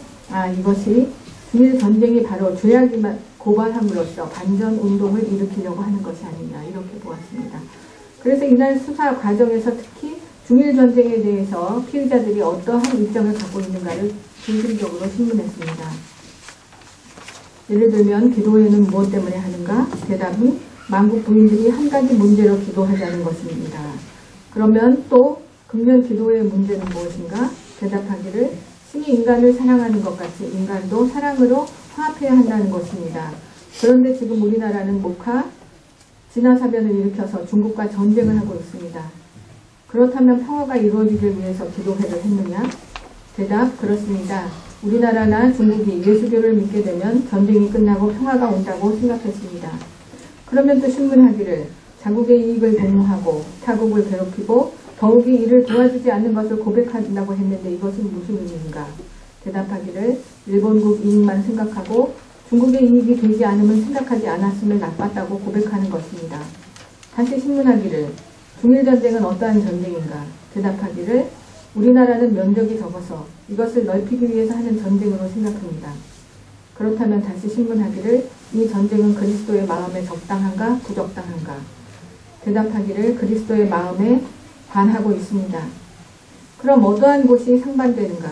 Speaker 16: 이것이 중일 전쟁이 바로 죄악이 고발함으로써 반전 운동을 일으키려고 하는 것이 아니냐 이렇게 보았습니다. 그래서 이날 수사 과정에서 특히 중일 전쟁에 대해서 피의자들이 어떠한 입장을 갖고 있는가를 중심적으로 신문했습니다. 예를 들면 기도회는 무엇 때문에 하는가? 대답은 만국 부인들이 한 가지 문제로 기도하자는 것입니다. 그러면 또 금년 기도회의 문제는 무엇인가? 대답하기를 신이 인간을 사랑하는 것 같이 인간도 사랑으로 화합해야 한다는 것입니다. 그런데 지금 우리나라는 목화 진화사변을 일으켜서 중국과 전쟁을 하고 있습니다. 그렇다면 평화가 이루어지기 위해서 기도회를 했느냐? 대답, 그렇습니다. 우리나라나 중국이 예수교를 믿게 되면 전쟁이 끝나고 평화가 온다고 생각했습니다. 그러면 또 신문하기를 자국의 이익을 도모하고 타국을 괴롭히고 더욱이 이를 도와주지 않는 것을 고백한다고 했는데 이것은 무슨 의미인가? 대답하기를 일본국 이익만 생각하고 중국의 이익이 되지 않으면 생각하지 않았으면 나빴다고 고백하는 것입니다. 다시 신문하기를 중일전쟁은 어떠한 전쟁인가? 대답하기를 우리나라는 면적이 적어서 이것을 넓히기 위해서 하는 전쟁으로 생각합니다. 그렇다면 다시 신문하기를 이 전쟁은 그리스도의 마음에 적당한가 부적당한가? 대답하기를 그리스도의 마음에 반하고 있습니다. 그럼 어떠한 곳이 상반되는가?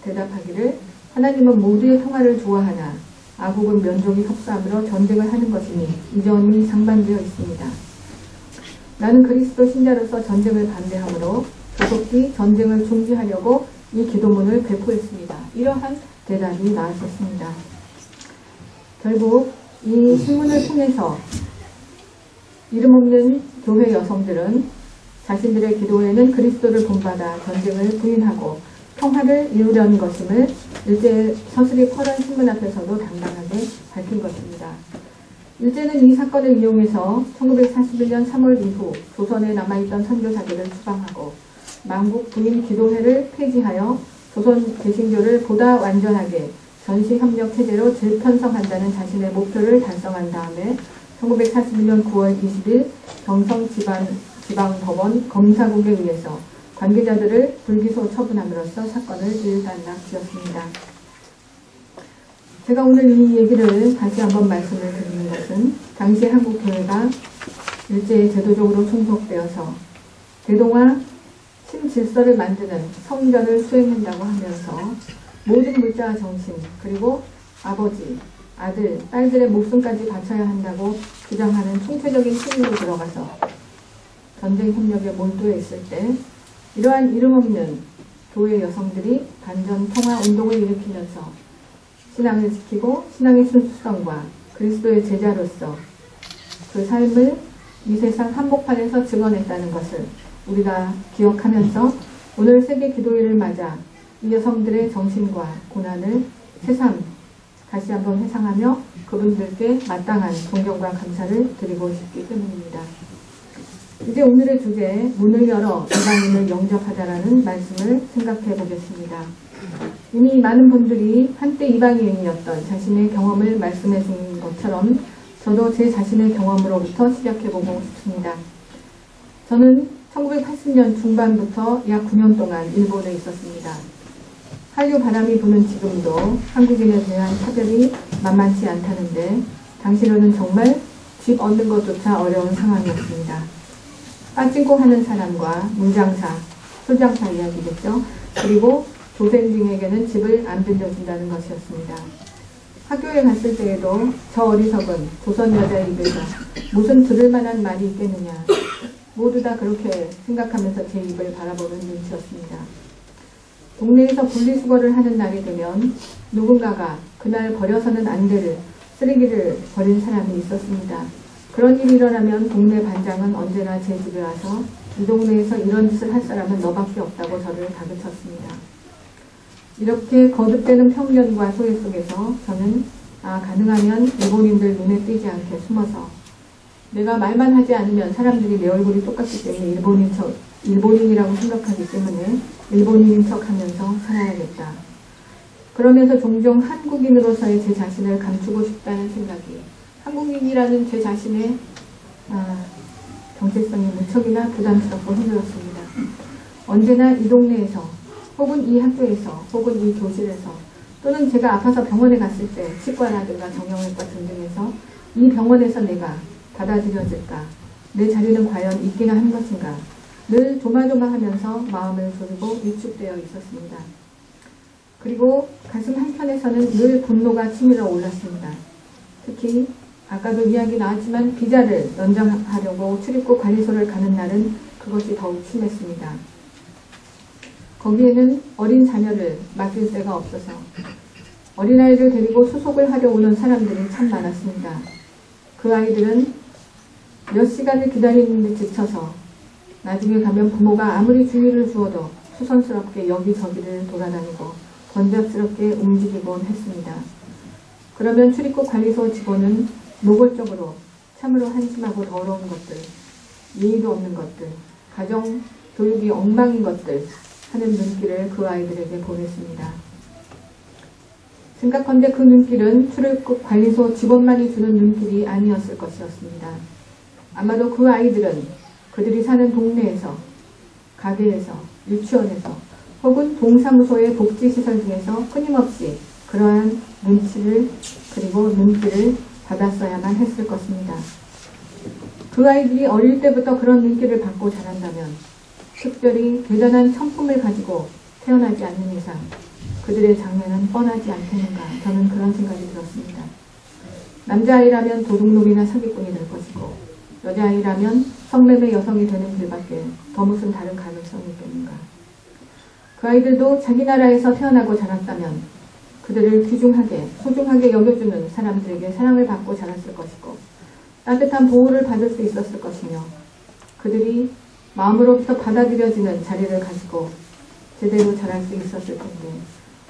Speaker 16: 대답하기를 하나님은 모두의 평화를 좋아하나 아국은 면적이 협소함으로 전쟁을 하는 것이니 이 점이 상반되어 있습니다. 나는 그리스도 신자로서 전쟁을 반대하므로 조속히 전쟁을 중지하려고 이 기도문을 배포했습니다. 이러한 대답이 나왔었습니다. 결국 이 신문을 통해서 이름 없는 교회 여성들은 자신들의 기도회는 그리스도를 본받아 전쟁을 부인하고 평화를 이루려는 것임을 일제 서슬이 퍼런 신문 앞에서도 당당하게 밝힌 것입니다. 일제는 이 사건을 이용해서 1941년 3월 이후 조선에 남아있던 선교사들을 추방하고 만국 부인 기도회를 폐지하여 조선 개신교를 보다 완전하게 전시협력 체제로 재편성한다는 자신의 목표를 달성한 다음에 1941년 9월 20일 경성 지방법원 검사국에 의해서 관계자들을 불기소 처분함으로써 사건을 일단락지었습니다. 제가 오늘 이 얘기를 다시 한번 말씀을 드리는 것은 당시 한국교회가 일제에 제도적으로 총속되어서 대동아 신질서를 만드는 성전을 수행한다고 하면서 모든 물자와 정신, 그리고 아버지, 아들, 딸들의 목숨까지 바쳐야 한다고 주장하는 총체적인 시위로 들어가서 전쟁 협력에 몰두해 있을 때 이러한 이름 없는 교회 여성들이 반전 통화 운동을 일으키면서 신앙을 지키고 신앙의 순수성과 그리스도의 제자로서 그 삶을 이 세상 한복판에서 증언했다는 것을 우리가 기억하면서 오늘 세계 기도일을 맞아 이 여성들의 정신과 고난을 새삼 다시 한번 회상하며 그분들께 마땅한 존경과 감사를 드리고 싶기 때문입니다. 이제 오늘의 주제, 문을 열어 이방인을 영접하자라는 말씀을 생각해 보겠습니다. 이미 많은 분들이 한때 이방인이었던 자신의 경험을 말씀해 주신 것처럼 저도 제 자신의 경험으로부터 시작해 보고 싶습니다. 저는 1980년 중반부터 약 9년 동안 일본에 있었습니다. 한류 바람이 부는 지금도 한국인에 대한 차별이 만만치 않다는데 당시로는 정말 집 얻는 것조차 어려운 상황이었습니다. 빠찡코 하는 사람과 물장사, 술장사 이야기겠죠. 그리고 조생 등에게는 집을 안 빌려준다는 것이었습니다. 학교에 갔을 때에도 저 어리석은 조선 여자의 입에서 무슨 들을 만한 말이 있겠느냐. 모두 다 그렇게 생각하면서 제 입을 바라보는 눈치였습니다. 동네에서 분리수거를 하는 날이 되면 누군가가 그날 버려서는 안 될 쓰레기를 버린 사람이 있었습니다. 그런 일이 일어나면 동네 반장은 언제나 제 집에 와서 이 동네에서 이런 짓을 할 사람은 너밖에 없다고 저를 다그쳤습니다. 이렇게 거듭되는 편견과 소외 속에서 저는 가능하면 일본인들 눈에 띄지 않게 숨어서 내가 말만 하지 않으면 사람들이 내 얼굴이 똑같기 때문에 일본인이라고 생각하기 때문에 일본인인 척하면서 살아야겠다. 그러면서 종종 한국인으로서의 제 자신을 감추고 싶다는 생각이 한국인이라는 제 자신의 정체성이 무척이나 부담스럽고 힘들었습니다. 언제나 이 동네에서 혹은 이 학교에서 혹은 이 교실에서 또는 제가 아파서 병원에 갔을 때 치과라든가 정형외과 등등에서 이 병원에서 내가 받아들여질까? 내 자리는 과연 있기나 한 것인가? 늘 조마조마하면서 마음을 졸이고 위축되어 있었습니다. 그리고 가슴 한켠에서는 늘 분노가 치밀어 올랐습니다. 특히 아까도 이야기 나왔지만 비자를 연장하려고 출입국 관리소를 가는 날은 그것이 더욱 심했습니다. 거기에는 어린 자녀를 맡길 데가 없어서 어린아이를 데리고 수속을 하려 오는 사람들이 참 많았습니다. 그 아이들은 몇 시간을 기다리는 데 지쳐서 나중에 가면 부모가 아무리 주의를 주어도 수선스럽게 여기저기를 돌아다니고 번잡스럽게 움직이곤 했습니다. 그러면 출입국 관리소 직원은 노골적으로 참으로 한심하고 더러운 것들, 예의도 없는 것들, 가정 교육이 엉망인 것들 하는 눈길을 그 아이들에게 보냈습니다. 생각컨대 그 눈길은 출입국 관리소 직원만이 주는 눈길이 아니었을 것이었습니다. 아마도 그 아이들은 그들이 사는 동네에서, 가게에서, 유치원에서 혹은 동사무소의 복지시설 등에서 끊임없이 그러한 눈치를 그리고 눈길을 받았어야만 했을 것입니다. 그 아이들이 어릴 때부터 그런 눈길을 받고 자란다면 특별히 대단한 성품을 가지고 태어나지 않는 이상 그들의 장래는 뻔하지 않겠는가, 저는 그런 생각이 들었습니다. 남자아이라면 도둑놈이나 사기꾼이 될 것이고 여자아이라면 성매매 여성이 되는 길밖에 더 무슨 다른 가능성이 있겠는가. 그 아이들도 자기 나라에서 태어나고 자랐다면 그들을 귀중하게 소중하게 여겨주는 사람들에게 사랑을 받고 자랐을 것이고 따뜻한 보호를 받을 수 있었을 것이며 그들이 마음으로부터 받아들여지는 자리를 가지고 제대로 자랄 수 있었을 텐데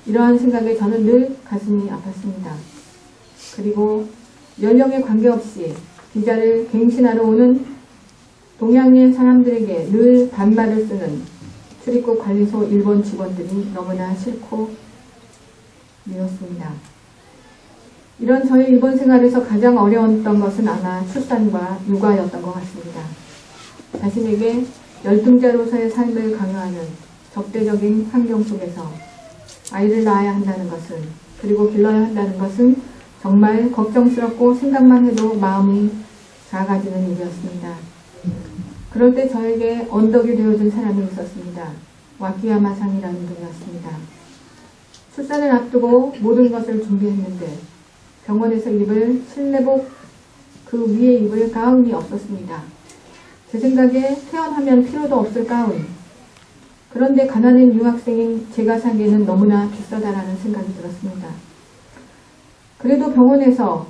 Speaker 16: 이러한 생각에 저는 늘 가슴이 아팠습니다. 그리고 연령에 관계없이 비자를 갱신하러 오는 동양인 사람들에게 늘 반말을 쓰는 출입국 관리소 일본 직원들이 너무나 싫고 미웠습니다. 이런 저의 일본 생활에서 가장 어려웠던 것은 아마 출산과 육아였던 것 같습니다. 자신에게 열등자로서의 삶을 강요하는 적대적인 환경 속에서 아이를 낳아야 한다는 것은, 그리고 길러야 한다는 것은 정말 걱정스럽고 생각만 해도 마음이 작아지는 일이었습니다. 그럴 때 저에게 언덕이 되어준 사람이 있었습니다. 와키야마 상이라는 분이었습니다. 출산을 앞두고 모든 것을 준비했는데 병원에서 입을 실내복 그 위에 입을 가운이 없었습니다. 제 생각에 퇴원하면 필요도 없을 가운. 그런데 가난한 유학생인 제가 사기에는 너무나 비싸다라는 생각이 들었습니다. 그래도 병원에서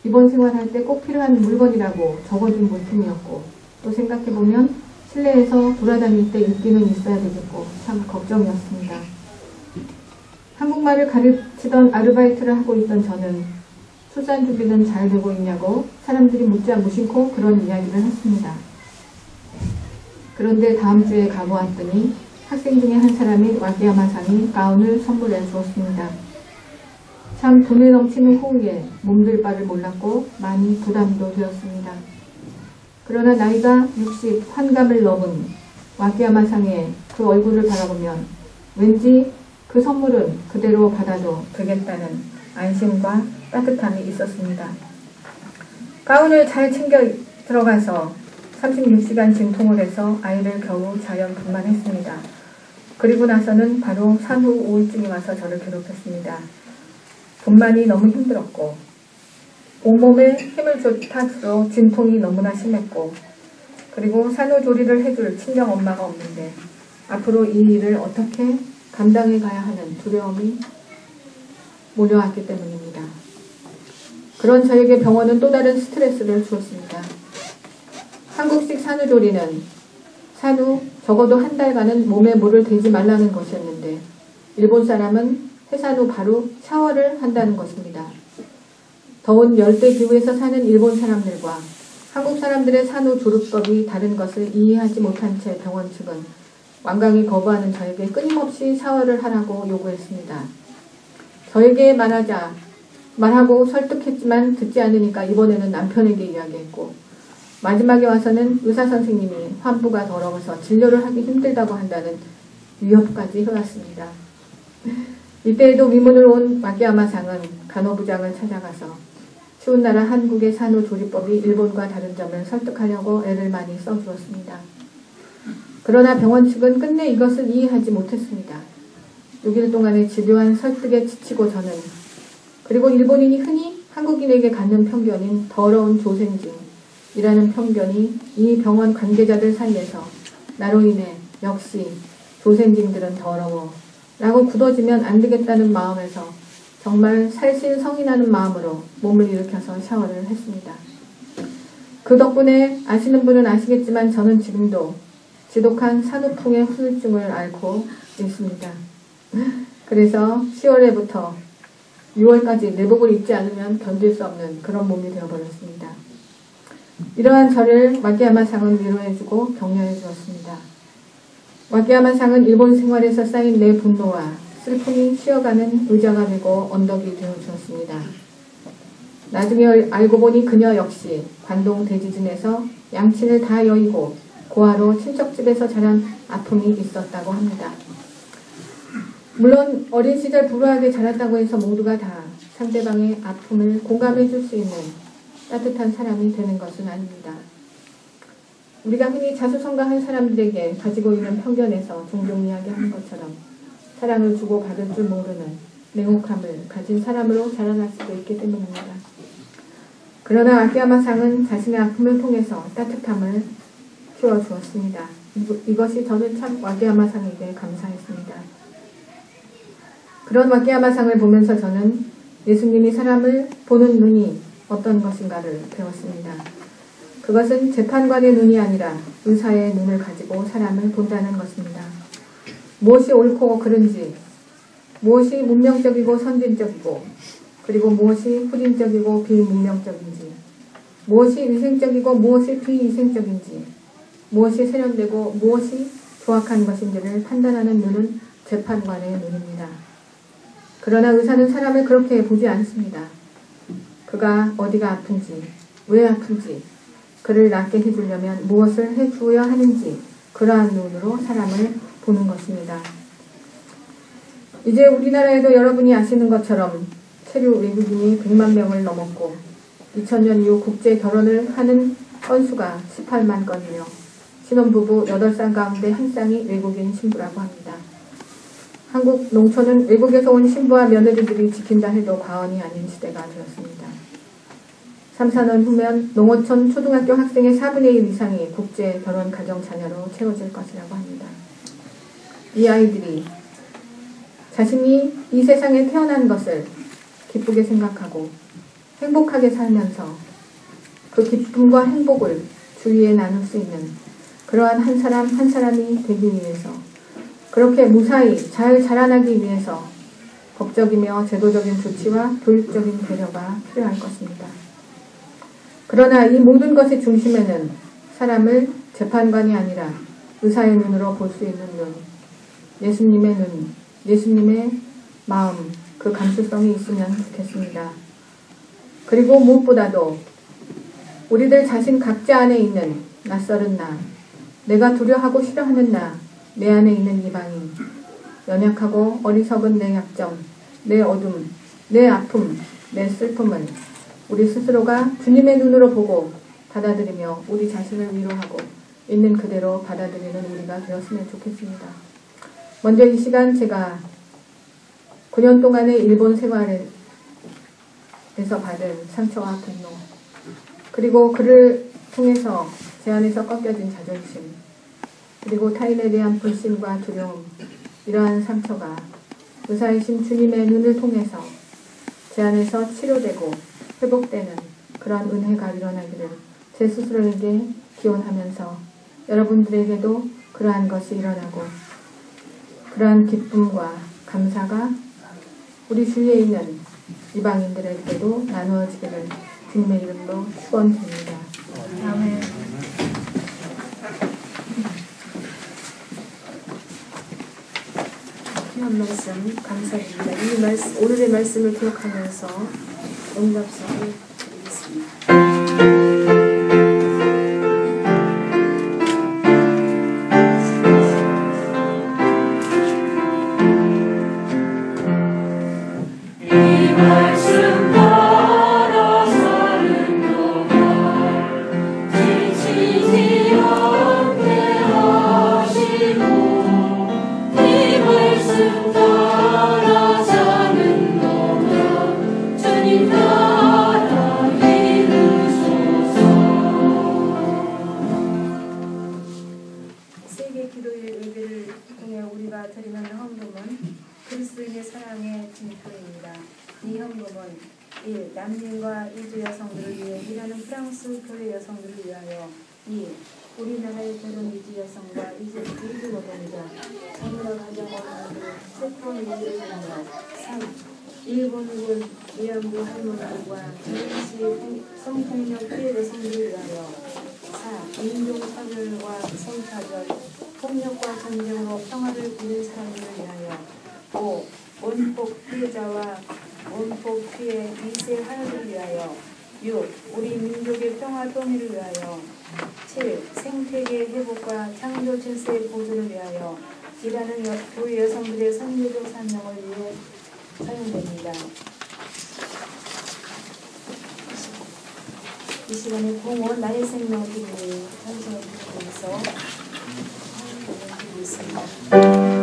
Speaker 16: 입원 생활할 때 꼭 필요한 물건이라고 적어준 물품이었고 또 생각해보면 실내에서 돌아다닐 때 입기는 있어야 되겠고 참 걱정이었습니다. 한국말을 가르치던 아르바이트를 하고 있던 저는 출산 준비는 잘 되고 있냐고 사람들이 묻자 무심코 그런 이야기를 했습니다. 그런데 다음 주에 가고 왔더니 학생 중에 한 사람이 와키야마상이 가운을 선물해 주었습니다. 참 돈에 넘치는 호의에 몸둘 바를 몰랐고 많이 부담도 되었습니다. 그러나 나이가 60 환갑을 넘은 와키야마상의 그 얼굴을 바라보면 왠지 그 선물은 그대로 받아도 되겠다는 안심과 따뜻함이 있었습니다. 가운을 잘 챙겨 들어가서 36시간 진통을 해서 아이를 겨우 자연 분만했습니다. 그리고 나서는 바로 산후 우울증이 와서 저를 괴롭혔습니다. 분만이 너무 힘들었고 온몸에 힘을 탓으로 진통이 너무나 심했고 그리고 산후조리를 해줄 친정 엄마가 없는데 앞으로 이 일을 어떻게 감당해 가야 하는 두려움이 몰려왔기 때문입니다. 그런 저에게 병원은 또 다른 스트레스를 주었습니다. 한국식 산후조리는 산후 적어도 한 달간은 몸에 물을 대지 말라는 것이었는데 일본 사람은 해산 후 바로 샤워를 한다는 것입니다. 더운 열대기후에서 사는 일본 사람들과 한국 사람들의 산후 조리법이 다른 것을 이해하지 못한 채 병원 측은 완강히 거부하는 저에게 끊임없이 샤워를 하라고 요구했습니다. 저에게 말하고 설득했지만 듣지 않으니까 이번에는 남편에게 이야기했고 마지막에 와서는 의사선생님이 환부가 더러워서 진료를 하기 힘들다고 한다는 위협까지 해왔습니다. 이때에도 위문을 온 와키야마상은 간호부장을 찾아가서 추운 나라 한국의 산후조리법이 일본과 다른 점을 설득하려고 애를 많이 써주었습니다. 그러나 병원 측은 끝내 이것을 이해하지 못했습니다. 6일 동안의 집요한 설득에 지치고 저는 그리고 일본인이 흔히 한국인에게 갖는 편견인 더러운 조생징이라는 편견이 이 병원 관계자들 사이에서 나로 인해 역시 조생징들은 더러워 라고 굳어지면 안 되겠다는 마음에서 정말 살신성인하는 마음으로 몸을 일으켜서 샤워를 했습니다. 그 덕분에 아시는 분은 아시겠지만 저는 지금도 지독한 산후풍의 후유증을 앓고 있습니다. 그래서 10월에부터 6월까지 내복을 입지 않으면 견딜 수 없는 그런 몸이 되어버렸습니다. 이러한 저를 와키야마상은 위로해주고 격려해 주었습니다. 와키야마상은 일본 생활에서 쌓인 내 분노와 슬픔이 쉬어가는 의자가 되고 언덕이 되어주었습니다. 나중에 알고 보니 그녀 역시 관동 대지진에서 양친을 다 여의고 고아로 친척집에서 자란 아픔이 있었다고 합니다. 물론 어린 시절 불우하게 자랐다고 해서 모두가 다 상대방의 아픔을 공감해 줄 수 있는 따뜻한 사람이 되는 것은 아닙니다. 우리가 흔히 자수성가한 사람들에게 가지고 있는 편견에서 종종 이야기하는 것처럼 사랑을 주고 받을 줄 모르는 냉혹함을 가진 사람으로 자라날 수도 있기 때문입니다. 그러나 와키야마상은 자신의 아픔을 통해서 따뜻함을 키워주었습니다. 이것이 저는 참 와키야마상에게 감사했습니다. 그런 와키야마상을 보면서 저는 예수님이 사람을 보는 눈이 어떤 것인가를 배웠습니다. 그것은 재판관의 눈이 아니라 의사의 눈을 가지고 사람을 본다는 것입니다. 무엇이 옳고 그른지, 무엇이 문명적이고 선진적이고, 그리고 무엇이 후진적이고 비문명적인지, 무엇이 위생적이고 무엇이 비위생적인지, 무엇이 세련되고 무엇이 조악한 것인지를 판단하는 눈은 재판관의 눈입니다. 그러나 의사는 사람을 그렇게 보지 않습니다. 그가 어디가 아픈지, 왜 아픈지, 그를 낫게 해주려면 무엇을 해주어야 하는지 그러한 눈으로 사람을 보는 것입니다. 이제 우리나라에도 여러분이 아시는 것처럼 체류 외국인이 100만 명을 넘었고 2000년 이후 국제 결혼을 하는 건수가 18만 건이며 신혼부부 8쌍 가운데 한 쌍이 외국인 신부라고 합니다. 한국 농촌은 외국에서 온 신부와 며느리들이 지킨다 해도 과언이 아닌 시대가 되었습니다. 3, 4년 후면 농어촌 초등학교 학생의 4분의 1 이상이 국제 결혼 가정 자녀로 채워질 것이라고 합니다. 이 아이들이 자신이 이 세상에 태어난 것을 기쁘게 생각하고 행복하게 살면서 그 기쁨과 행복을 주위에 나눌 수 있는 그러한 한 사람 한 사람이 되기 위해서, 그렇게 무사히 잘 자라나기 위해서 법적이며 제도적인 조치와 교육적인 배려가 필요할 것입니다. 그러나 이 모든 것의 중심에는 사람을 재판관이 아니라 의사의 눈으로 볼 수 있는 눈, 예수님의 눈, 예수님의 마음, 그 감수성이 있으면 좋겠습니다. 그리고 무엇보다도 우리들 자신 각자 안에 있는 낯설은 나, 내가 두려워하고 싫어하는 나, 내 안에 있는 이방인, 연약하고 어리석은 내 약점, 내 어둠, 내 아픔, 내 슬픔을 우리 스스로가 주님의 눈으로 보고 받아들이며 우리 자신을 위로하고 있는 그대로 받아들이는 우리가 되었으면 좋겠습니다. 먼저 이 시간 제가 9년 동안의 일본 생활에서 받은 상처와 분노, 그리고 그를 통해서 제 안에서 꺾여진 자존심, 그리고 타인에 대한 불신과 두려움, 이러한 상처가 의사이신 주님의 눈을 통해서 제 안에서 치료되고 회복되는 그런 은혜가 일어나기를 제 스스로에게 기원하면서 여러분들에게도 그러한 것이 일어나고 그러한 기쁨과 감사가 우리 주위에 있는 이방인들에게도 나누어지기를 주님의 이름으로 축원드립니다. 아멘.
Speaker 17: 귀한 말씀 감사드립니다. 이 말씀, 오늘의 말씀을 기억하면서 응답성을 드리겠습니다.
Speaker 7: 남녀와 이주 여성들을 위해 일하는 프랑스 교회 여성들을 위하여 2. 우리나라의 결혼 이주 여성과 이주 노동자, 자녀와 가정원들을 세포 일을 위하여 3. 일본군 위안부 할머니들과 전시의 성폭력 피해 여성들을 위하여 4. 인종차별과 성차별, 폭력과 전쟁으로 평화를 부른 사람들을 위하여 5. 원폭 피해자와 원폭 피해 2세 하나를 위하여 6. 우리 민족의 평화 통일을 위하여 7. 생태계 회복과 창조 질서의 보존을 위하여 일하는 교회 여성들의 선교적 사명을 위해 사용됩니다. 이 시간에 공원 나의 생명 기도에 찬송을 드리면서 드리고 있습니다.
Speaker 2: Oh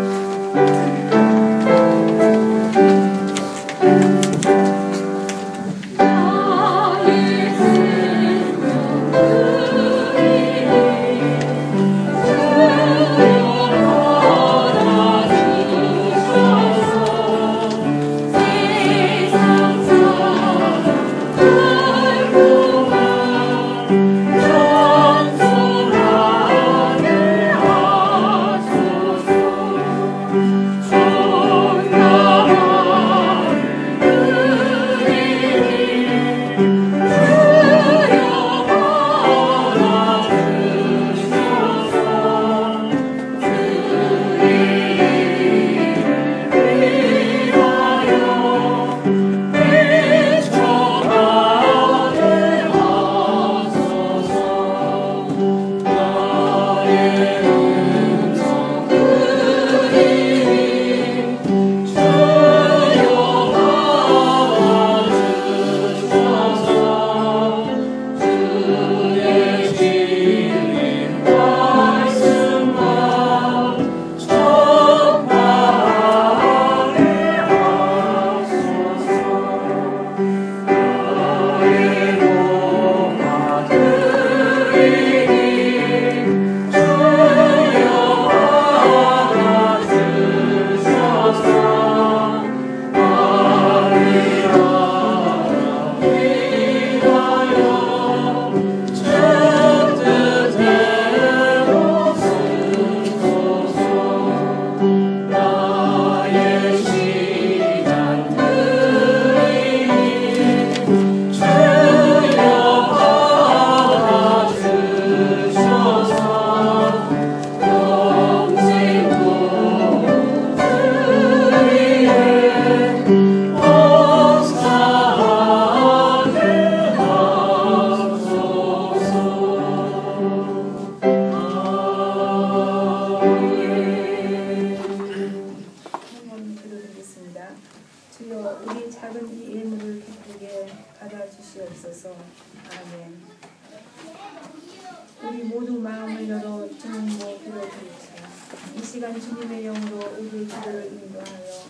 Speaker 17: 시간 주님의 영으로 우리 기도를 인도하여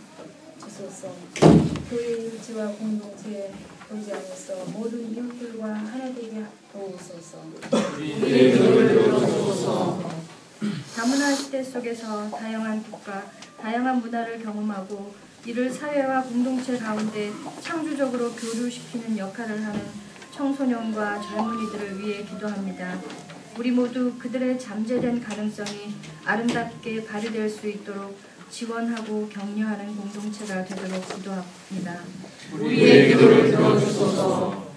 Speaker 17: 주소서. 교회 일지와 공동체 보지 않아서 모든 이웃들과 하나 되게 도우소서.
Speaker 2: 우리의 기도를 들어주소서.
Speaker 8: 다문화 시대 속에서 다양한 국가, 다양한 문화를 경험하고 이를 사회와 공동체 가운데 창조적으로 교류시키는 역할을 하는 청소년과 젊은이들을 위해 기도합니다. 우리 모두 그들의 잠재된 가능성이 아름답게 발휘될 수 있도록 지원하고 격려하는 공동체가 되도록 기도합니다.
Speaker 2: 우리의 기도를 들어주소서.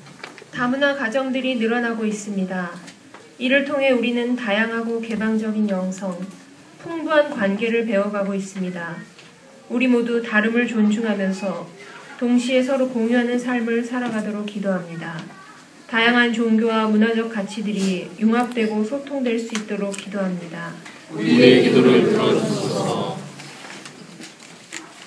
Speaker 18: 다문화 가정들이 늘어나고 있습니다. 이를 통해 우리는 다양하고 개방적인 영성, 풍부한 관계를 배워가고 있습니다. 우리 모두 다름을 존중하면서 동시에 서로 공유하는 삶을 살아가도록 기도합니다. 다양한 종교와 문화적 가치들이 융합되고 소통될 수 있도록 기도합니다.
Speaker 2: 우리의 기도를 들어주소서.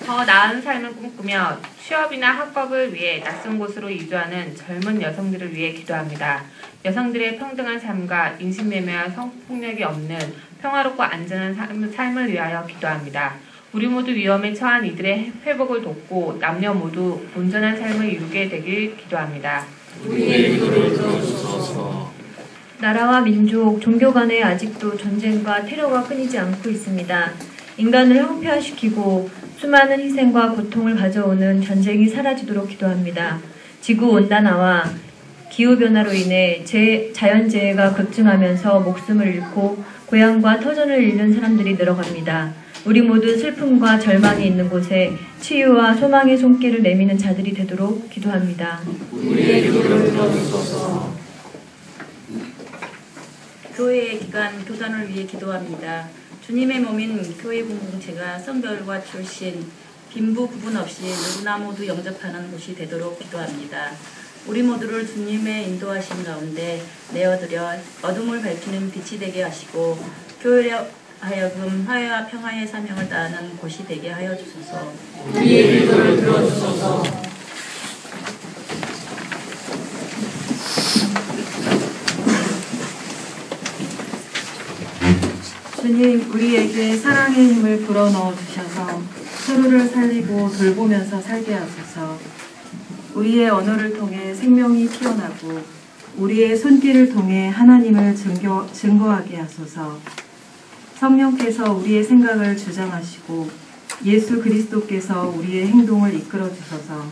Speaker 9: 더 나은 삶을 꿈꾸며 취업이나 학업을 위해 낯선 곳으로 이주하는 젊은 여성들을 위해 기도합니다. 여성들의 평등한 삶과 인신매매와 성폭력이 없는 평화롭고 안전한 삶을 위하여 기도합니다. 우리 모두 위험에 처한 이들의 회복을 돕고 남녀 모두 온전한 삶을 이루게 되길 기도합니다.
Speaker 2: 우리의 기도를 들어주소서.
Speaker 10: 나라와 민족, 종교 간에 아직도 전쟁과 테러가 끊이지 않고 있습니다. 인간을 형편화시키고 수많은 희생과 고통을 가져오는 전쟁이 사라지도록 기도합니다. 지구온난화와 기후변화로 인해 자연재해가 급증하면서 목숨을 잃고 고향과 터전을 잃는 사람들이 늘어갑니다. 우리 모두 슬픔과 절망이 있는 곳에 치유와 소망의 손길을 내미는 자들이 되도록 기도합니다.
Speaker 2: 우리의 기도를 들어주소서.
Speaker 11: 교회의 기간 교단을 위해 기도합니다. 주님의 몸인 교회 공동체가 성별과 출신, 빈부 구분 없이 누구나 모두 영접하는 곳이 되도록 기도합니다. 우리 모두를 주님의 인도하신 가운데 내어드려 어둠을 밝히는 빛이 되게 하시고 교회로 하여금 화해와 평화의 사명을 다하는 곳이 되게 하여 주소서.
Speaker 2: 우리의 기도를 들어주소서.
Speaker 19: 주님, 우리에게 사랑의 힘을 불어넣어 주셔서 서로를 살리고 돌보면서 살게 하소서. 우리의 언어를 통해 생명이 피어나고 우리의 손길을 통해 하나님을 증거하게 하소서. 성령께서 우리의 생각을 주장하시고 예수 그리스도께서 우리의 행동을 이끌어 주셔서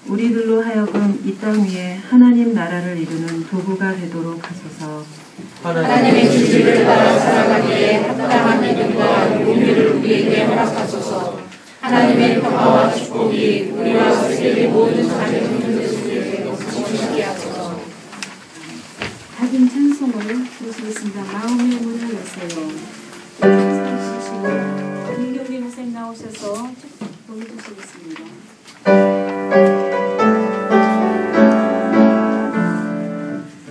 Speaker 19: 우리들로 하여금 이 땅 위에 하나님 나라를 이루는 도구가 되도록 하소서.
Speaker 2: 하나님의 주의를 따라 살아가기에 합당한 믿음과 용기를 우리에게 허락하소서. 하나님의 평화와 축복이 우리와 세계 모든 가정들 속에 넘치게 하소서.
Speaker 17: 각인 찬송을 부르시겠습니다. 마음의 문을 여세요. 김경림 선생님 나오셔서 보여주시겠습니다.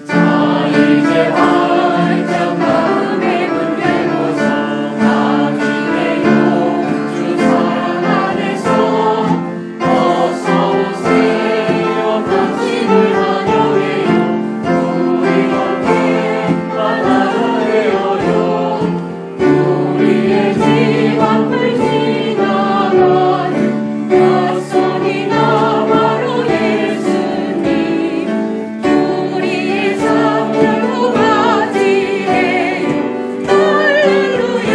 Speaker 2: 자 이제 활짝 마음의 문 열고서 나기래요. 주 사랑 안에서 어서 오세요. 당신을 환영해요. 우리 함께 하나 되어요. 우리의 집 앞을 지나가는 낯선이나 바로 예수님. 우리의 삶 열고 맞이해요. 할렐루야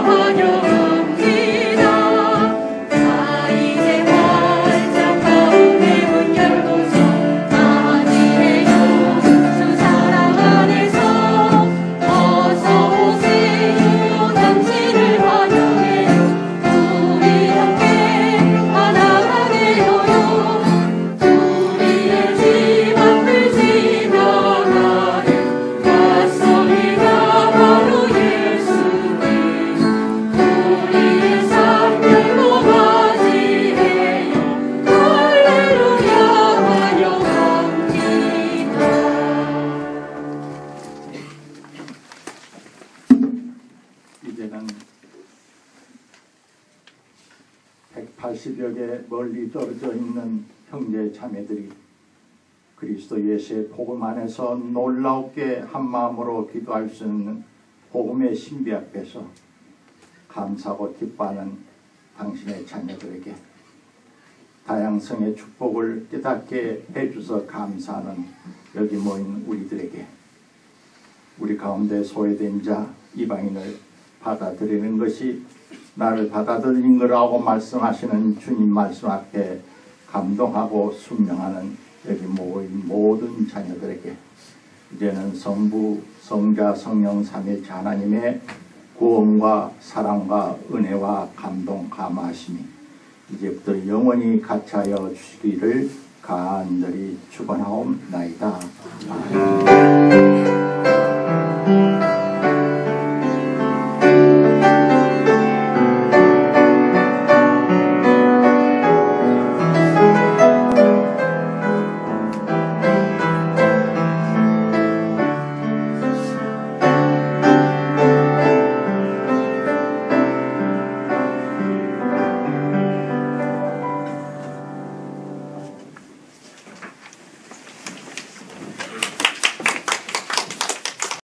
Speaker 2: 환영합니다. 자 이제 활짝 마음의 문 열고서 맞이해요. 주 사랑 안에서 어서 오세요. 당신을 환영해요. 우리 함께 하나 되어요. 우리의 집 앞을 지나가는 낯선이가 바로 예수님. 우리의 삶 열고 맞이해요. 할렐루야 환영합니다.
Speaker 20: 이제는 180여 개 멀리 떨어져 있는 형제 자매들이 그리스도 예수의 복음 안에서 놀랍게 한 마음으로 기도할 수 있는 복음의 신비 앞에서 감사하고 기뻐하는 당신의 자녀들에게 다양성의 축복을 깨닫게 해주셔서 감사하는 여기 모인 우리들에게 우리 가운데 소외된 자 이방인을 받아들이는 것이 나를 받아들이는 거라고 말씀하시는 주님 말씀 앞에 감동하고 순명하는 여기 모인 모든 자녀들에게 이제는 성부, 성자, 성령 삼위일체 하나님의 구원과 사랑과 은혜와 감동, 감화하심이 이제부터 영원히 같이하여 주시기를 간절히 축원하옵나이다. 아멘.